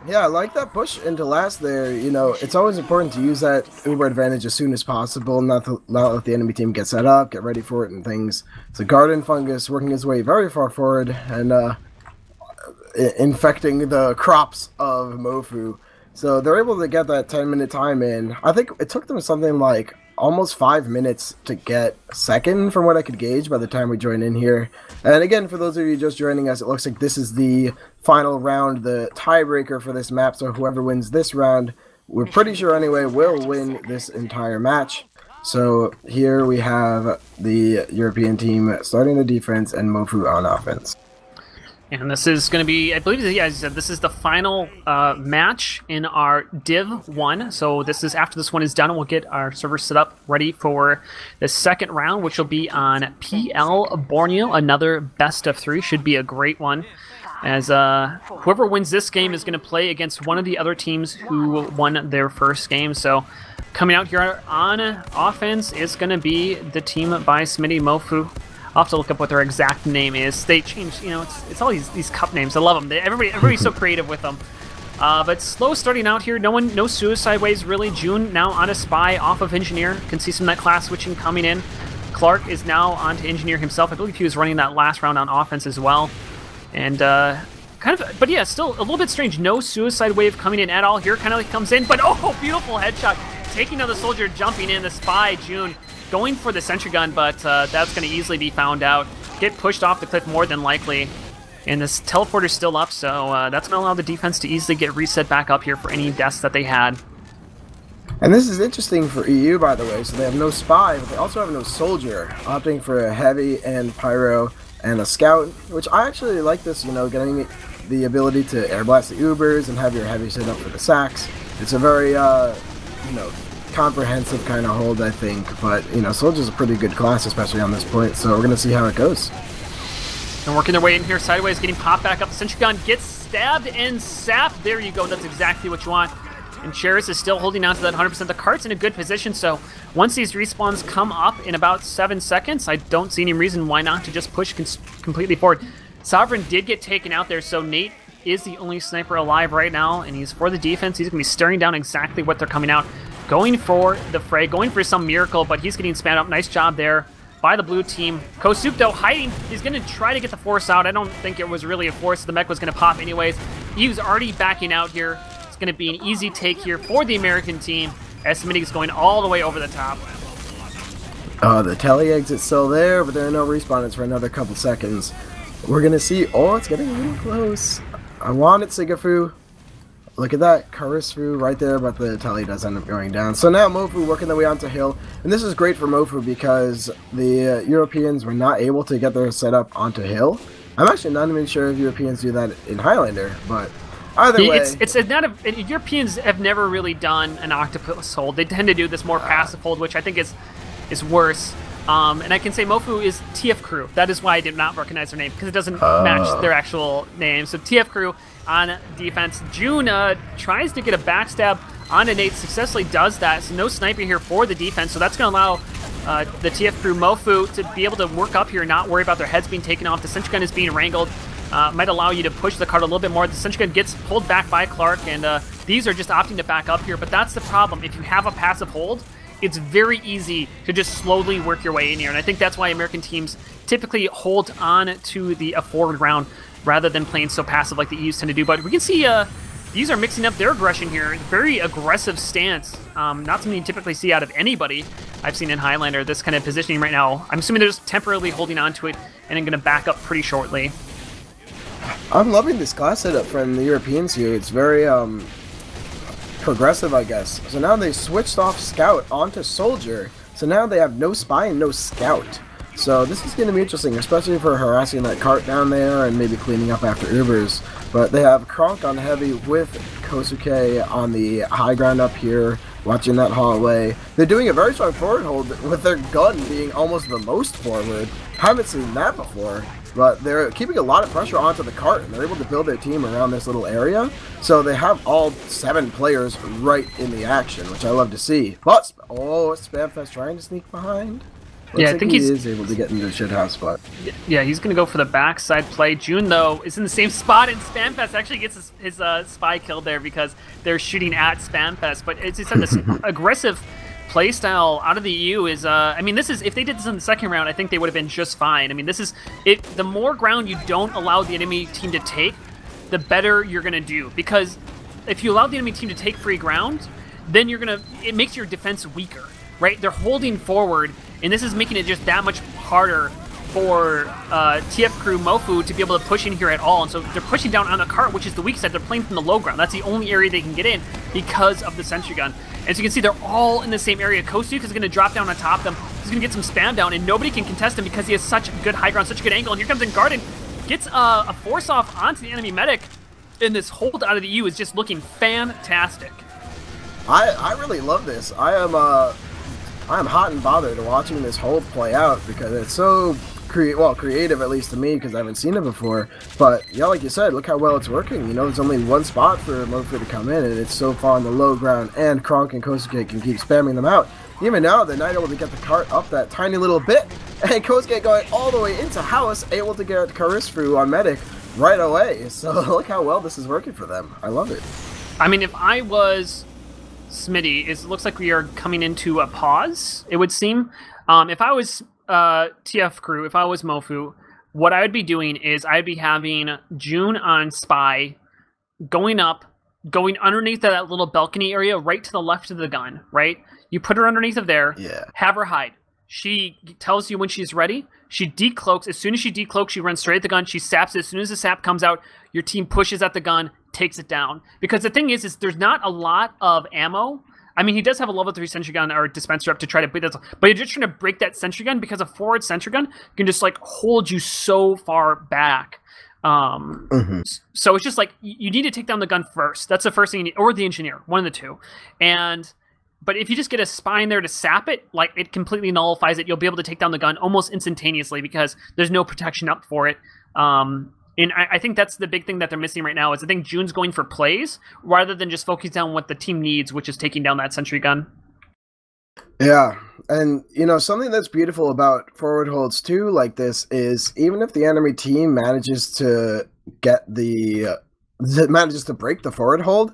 Yeah, I like that push into last there. You know, it's always important to use that Uber advantage as soon as possible, not let the enemy team get set up, get ready for it and things. So Garden Fungus working his way very far forward and infecting the crops of Mofu. So they're able to get that 10-minute time in. I think it took them something like almost 5 minutes to get second from what I could gauge by the time we join in here. And again, for those of you just joining us, it looks like this is the final round, the tiebreaker for this map. So whoever wins this round, we're pretty sure anyway, will win this entire match. So here we have the European team starting the defense and Mofu on offense. And this is going to be, I believe, yeah, as I said, this is the final match in our Div 1. So this is, after this one is done, we'll get our server set up ready for the second round, which will be on PL Borneo. Another best of 3. Should be a great one, as whoever wins this game is going to play against one of the other teams who won their first game. So coming out here on offense is going to be the team by Smitty Mofu. I'll have to look up what their exact name is. They changed, you know, it's all these cup names. I love them. Everybody's so creative with them. But slow starting out here. No suicide waves really. June now on a spy off of Engineer. Can see some of that class switching coming in. Clark is now on to Engineer himself. I believe he was running that last round on offense as well. And but yeah, still a little bit strange. No suicide wave coming in at all here. Kind of like comes in, but oh, beautiful headshot. Taking down the soldier, jumping in. The spy, June, going for the sentry gun, but that's going to easily be found out. Get pushed off the cliff more than likely. And this teleporter's still up, so that's going to allow the defense to easily get reset back up here for any deaths that they had. And this is interesting for EU, by the way. So they have no spy, but they also have no soldier, opting for a heavy and pyro and a scout, which I actually like this, you know, getting the ability to air blast the Ubers and have your heavy set up for the sacks. It's a very, you know, comprehensive kind of hold, I think, but you know, Soldier's a pretty good class, especially on this point, so we're gonna see how it goes. And working their way in here sideways, getting popped back up. The sentry gun gets stabbed and sapped. There you go, that's exactly what you want. And Cheris is still holding on to that 100%. The cart's in a good position, so once these respawns come up in about 7 seconds, I don't see any reason why not to just push completely forward. Sovereign did get taken out there, so Nate is the only sniper alive right now, and he's for the defense. He's gonna be staring down exactly what they're coming out. Going for the fray, going for some miracle, but he's getting spammed up. Nice job there by the blue team. Kosup, though, hiding. He's going to try to get the force out. I don't think it was really a force. The mech was going to pop anyways. He was already backing out here. It's going to be an easy take here for the American team, as Smitty is going all the way over the top. The tele exit's still there, but there are no respawners for another couple seconds. We're going to see... Oh, it's getting a little close. I wanted sigafoo. Look at that, Karisfu right there, but the tele does end up going down. So now Mofu working their way onto Hill, and this is great for Mofu because the Europeans were not able to get their setup onto Hill. I'm actually not even sure if Europeans do that in Highlander, but either way... It's not a... Europeans have never really done an octopus hold. They tend to do this more passive hold, which I think is worse. And I can say Mofu is TF Crew. That is why I did not recognize their name, because it doesn't match their actual name. So TF Crew on defense. June tries to get a backstab onto Nate, successfully does that. So no sniper here for the defense, so that's going to allow the TF crew Mofu to be able to work up here and not worry about their heads being taken off. The sentry gun is being wrangled. Might allow you to push the cart a little bit more. The sentry gun gets pulled back by Clark, and these are just opting to back up here. But that's the problem. If you have a passive hold, it's very easy to just slowly work your way in here. And I think that's why American teams typically hold on to the forward round rather than playing so passive like the EUs tend to do. But we can see these are mixing up their aggression here. Very aggressive stance. Not something you typically see out of anybody I've seen in Highlander, this kind of positioning right now. I'm assuming they're just temporarily holding on to it and then going to back up pretty shortly. I'm loving this class setup from the Europeans here. It's very progressive, I guess. So now they switched off Scout onto Soldier. So now they have no Spy and no Scout. So this is going to be interesting, especially for harassing that cart down there and maybe cleaning up after Ubers. But they have Kronk on heavy with Kosuke on the high ground up here, watching that hallway. They're doing a very strong forward hold with their gun being almost the most forward. Haven't seen that before. But they're keeping a lot of pressure onto the cart, and they're able to build their team around this little area. So they have all 7 players right in the action, which I love to see. But, oh, Spamfest trying to sneak behind. Looks I think he is able to get into the shithouse spot. Yeah, he's going to go for the backside play. June, though, is in the same spot, and Spamfest actually gets his spy killed there because they're shooting at Spamfest. But as you said, this aggressive playstyle out of the EU is, I mean, this is, if they did this in the second round, I think they would have been just fine. I mean, this is, the more ground you don't allow the enemy team to take, the better you're going to do. Because if you allow the enemy team to take free ground, then it makes your defense weaker, right? They're holding forward, and this is making it just that much harder for TF crew Mofu to be able to push in here at all. And so they're pushing down on the cart, which is the weak side. They're playing from the low ground. That's the only area they can get in because of the sentry gun. And so you can see they're all in the same area. Kosuke is going to drop down on top of them. He's going to get some spam down, and nobody can contest him because he has such good high ground, such a good angle. And here comes in Garden, gets a force off onto the enemy medic, and this hold out of the EU is just looking fantastic. I really love this. I am hot and bothered watching this hold play out because it's so creative, at least to me, because I haven't seen it before. But yeah, like you said, look how well it's working. You know, there's only one spot for Mofu to come in, and it's so far on the low ground, and Kronk and Kosuke can keep spamming them out. Even now, they're not able to get the cart up that tiny little bit, and Kosuke going all the way into house, able to get Karisfru on medic right away. So look how well this is working for them. I love it. I mean, if I was Smitty, it looks like we are coming into a pause, it would seem. If I was TF crew, if I was Mofu, what I would be doing is I'd be having June on Spy, going up, going underneath that little balcony area right to the left of the gun, right? You put her underneath of there, have her hide. She tells you when she's ready. She decloaks. As soon as she decloaks, she runs straight at the gun. She saps it. As soon as the sap comes out, your team pushes at the gun, takes it down. Because the thing is there's not a lot of ammo. I mean, he does have a level 3 sentry gun or dispenser up to try to beat that, but you're just trying to break that sentry gun because a forward sentry gun can just like hold you so far back. So it's just like you need to take down the gun first. That's the first thing you need, or the engineer, one of the two. But if you just get a spy in there to sap it, like it completely nullifies it. You'll be able to take down the gun almost instantaneously because there's no protection up for it. And I think that's the big thing that they're missing right now is I think June's going for plays rather than just focusing on what the team needs, which is taking down that sentry gun. Yeah, and you know, something that's beautiful about forward holds too like this is even if the enemy team manages to break the forward hold,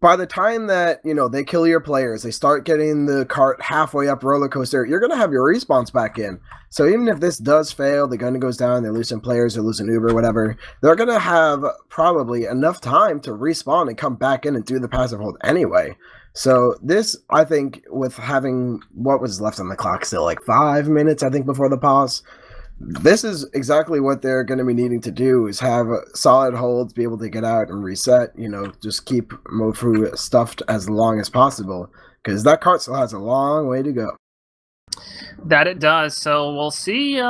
by the time that, you know, they kill your players, they start getting the cart halfway up roller coaster, you're going to have your respawns back in. So even if this does fail, the gun goes down, they're losing players, they're losing Uber, whatever, they're going to have probably enough time to respawn and come back in and do the passive hold anyway. So this, I think, with having what was left on the clock still, like 5 minutes, I think, before the pause, this is exactly what they're going to be needing to do is have solid holds, be able to get out and reset, you know, just keep Mofu stuffed as long as possible because that cart still has a long way to go. That it does. So we'll see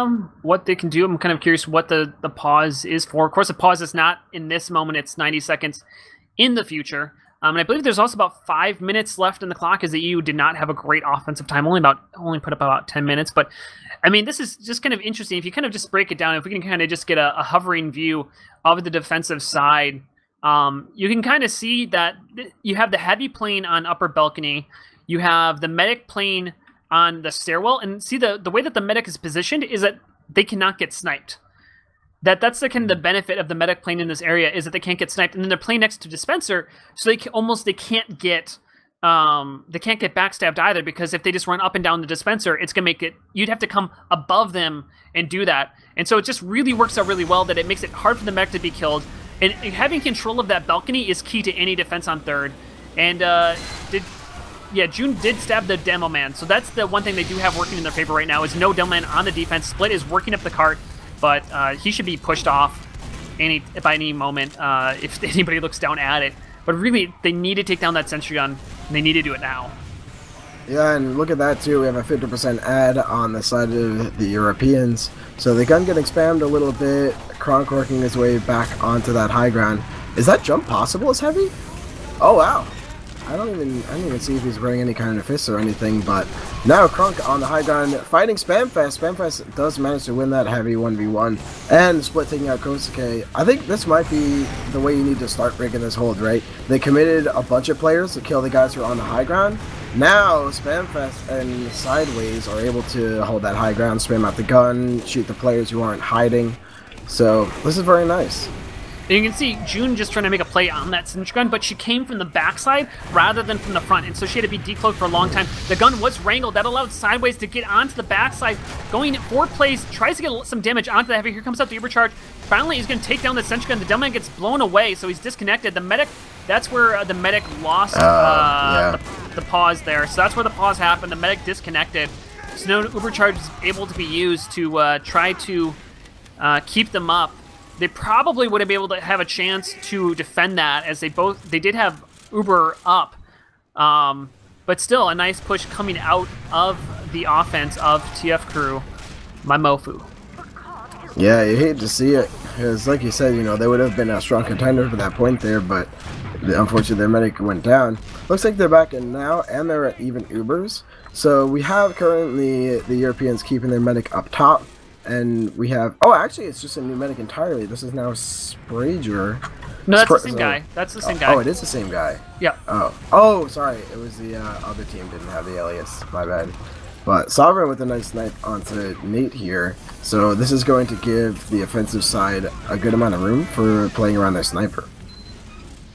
what they can do. I'm kind of curious what the pause is for. Of course, the pause is not in this moment. It's 90 seconds in the future. And I believe there's also about 5 minutes left in the clock as the EU did not have a great offensive time, only put up about 10 minutes. But, I mean, this is just kind of interesting. If you kind of just break it down, if we can kind of just get a hovering view of the defensive side You can kind of see that you have the heavy plane on upper balcony. You have the medic plane on the stairwell. And see, the way that the medic is positioned is that they cannot get sniped. That's the kind of the benefit of the medic plane in this area, is that they can't get sniped. And then they're playing next to dispenser, so they can't get backstabbed either, because if they just run up and down the dispenser, it's gonna make it, you'd have to come above them and do that. And so it just really works out really well that it makes it hard for the mech to be killed. And having control of that balcony is key to any defense on third. And June did stab the demo man, so that's the one thing they do have working in their favor right now, is no demo man on the defense. Split is working up the cart, but he should be pushed off by any moment if anybody looks down at it. But really, they need to take down that sentry gun, and they need to do it now. Yeah, and look at that too. We have a 50% add on the side of the Europeans. So the gun getting spammed a little bit. Kronk working his way back onto that high ground. Is that jump possible as heavy? Oh wow. I don't even see if he's wearing any kind of fists or anything, but now Kronk on the high ground fighting Spamfest. Spamfest does manage to win that heavy 1v1, and Split taking out Kosuke. I think this might be the way you need to start breaking this hold, right? They committed a bunch of players to kill the guys who are on the high ground. Now Spamfest and Sideways are able to hold that high ground, spam out the gun, shoot the players who aren't hiding. So this is very nice. And you can see June just trying to make a play on that sentry gun, but she came from the backside rather than from the front, and so she had to be decloaked for a long time. The gun was wrangled. That allowed Sideways to get onto the backside, going 4 plays, tries to get some damage onto the heavy. Here comes out the overcharge. Finally, he's going to take down the sentry gun. The Delman gets blown away, so he's disconnected. The medic, that's where the medic lost the pause there. So that's where the pause happened. The medic disconnected. So no overcharge is able to be used to try to keep them up. They probably would have been able to have a chance to defend that, as they did have Uber up. But still, a nice push coming out of the offense of TF Crew, my Mofu. Yeah, you hate to see it, because like you said, you know, they would have been a strong contender for that point there, but unfortunately their medic went down. Looks like they're back in now, and they're at even Ubers. So we have currently the Europeans keeping their medic up top. And we have... Oh, actually, it's just a new medic entirely. This is now Sprager. No, that's the same guy. That's the same guy. Oh, it is the same guy. Yeah. Oh, sorry. It was the other team didn't have the alias. My bad. But Sovereign with a nice snipe onto Nate here. So this is going to give the offensive side a good amount of room for playing around their sniper.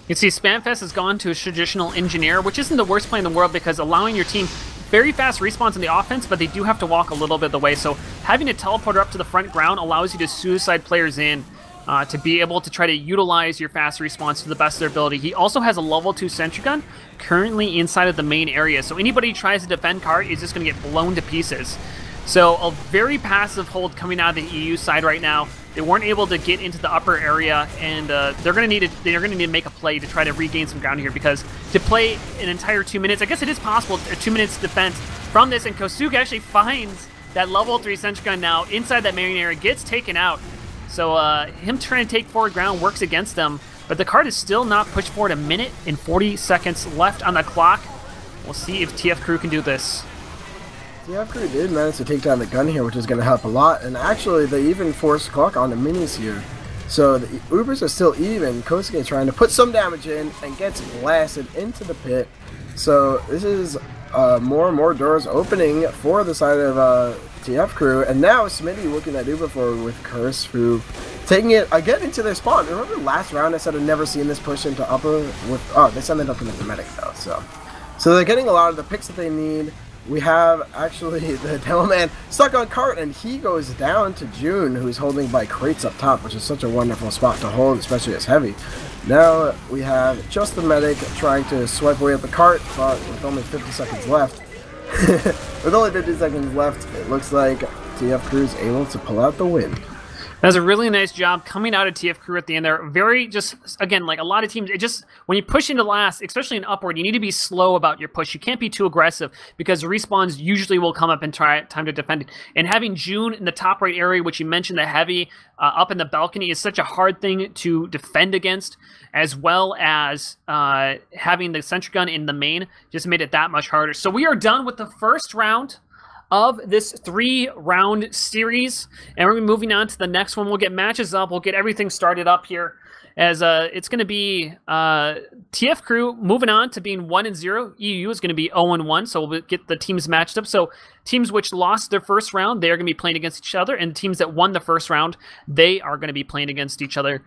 You can see Spamfest has gone to a traditional engineer, which isn't the worst play in the world, because allowing your team very fast respawns in the offense, but they do have to walk a little bit of the way. So having a teleporter up to the front ground allows you to suicide players in to be able to try to utilize your fast respawns to the best of their ability. He also has a level 2 sentry gun currently inside of the main area. So anybody who tries to defend cart is just going to get blown to pieces. So a very passive hold coming out of the EU side right now. They weren't able to get into the upper area, and they're going to need to make a play to try to regain some ground here, because to play an entire 2 minutes, I guess it is possible, 2 minutes defense from this, and Kosuke actually finds that level 3 sentry gun now inside that main area, gets taken out. So him trying to take forward ground works against them, but the card is still not pushed forward. 1 minute and 40 seconds left on the clock. We'll see if TF Crew can do this. TF Crew did manage to take down the gun here, which is going to help a lot, and actually they even forced clock on the minis here. So the Ubers are still even. Kosuke trying to put some damage in and gets blasted into the pit. So this is more and more doors opening for the side of TF Crew, and now Smitty looking at Uber forward with Curse, who taking it again into their spawn. Remember last round I said I'd never seen this push into upper with... Oh, they send it up into the medic though, so they're getting a lot of the picks that they need. We have actually the Devilman stuck on cart, and he goes down to June, who's holding by crates up top, which is such a wonderful spot to hold, especially as heavy. Now we have just the medic trying to swipe away at the cart, but with only 50 seconds left. With only 50 seconds left, it looks like TF Crew's able to pull out the win. That was a really nice job coming out of TF Crew at the end there. Very just, again, like a lot of teams, it just, when you push into last, especially in upward, you need to be slow about your push. You can't be too aggressive, because respawns usually will come up and try time to defend it. And having June in the top right area, which you mentioned, the heavy up in the balcony, is such a hard thing to defend against, as well as having the sentry gun in the main just made it that much harder. So we are done with the first round of this 3-round series, and we're moving on to the next one. We'll get matches up. We'll get everything started up here, as it's going to be TF Crew moving on to being 1-0. EU is going to be 0-1, so we'll get the teams matched up. So teams which lost their first round, they are going to be playing against each other, and teams that won the first round, they are going to be playing against each other.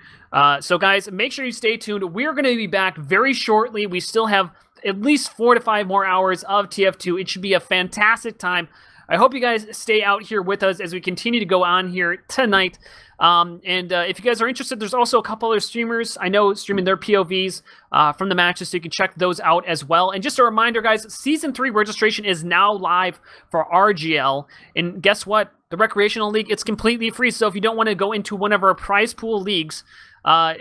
So guys, make sure you stay tuned. We're going to be back very shortly. We still have at least 4 to 5 more hours of TF2. It should be a fantastic time. I hope you guys stay out here with us as we continue to go on here tonight. If you guys are interested, there's also a couple other streamers I know streaming their POVs from the matches, so you can check those out as well. And just a reminder, guys, Season 3 registration is now live for RGL. And guess what? The Recreational League, it's completely free. So if you don't want to go into one of our prize pool leagues,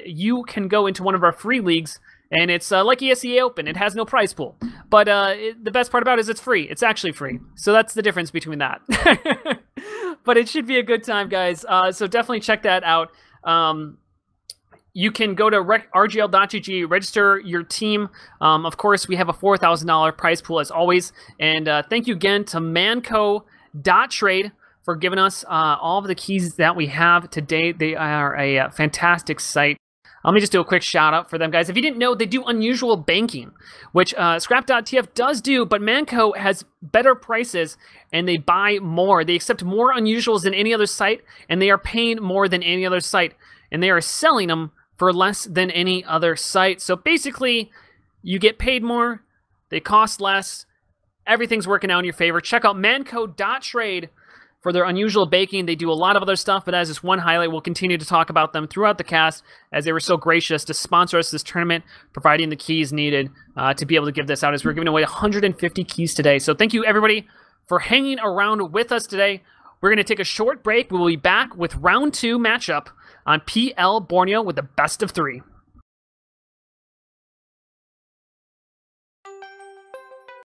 you can go into one of our free leagues. And it's like ESEA Open. It has no prize pool. But the best part about it is it's free. It's actually free. So that's the difference between that. But it should be a good time, guys. So definitely check that out. You can go to rgl.gg, register your team. Of course, we have a $4,000 prize pool as always. And thank you again to manco.trade for giving us all of the keys that we have today. They are a fantastic site. Let me just do a quick shout out for them, guys. If you didn't know, they do unusual banking, which Scrap.tf does do, but Manco has better prices and they buy more. They accept more unusuals than any other site, and they are paying more than any other site, and they are selling them for less than any other site. So basically, you get paid more, they cost less, everything's working out in your favor. Check out manco.trade for their unusual baking. They do a lot of other stuff, but as this one highlight, we'll continue to talk about them throughout the cast, as they were so gracious to sponsor us this tournament, providing the keys needed to be able to give this out, as we're giving away 150 keys today. So thank you, everybody, for hanging around with us today. We're going to take a short break. We'll be back with round 2 matchup on PL Borneo with the best of 3.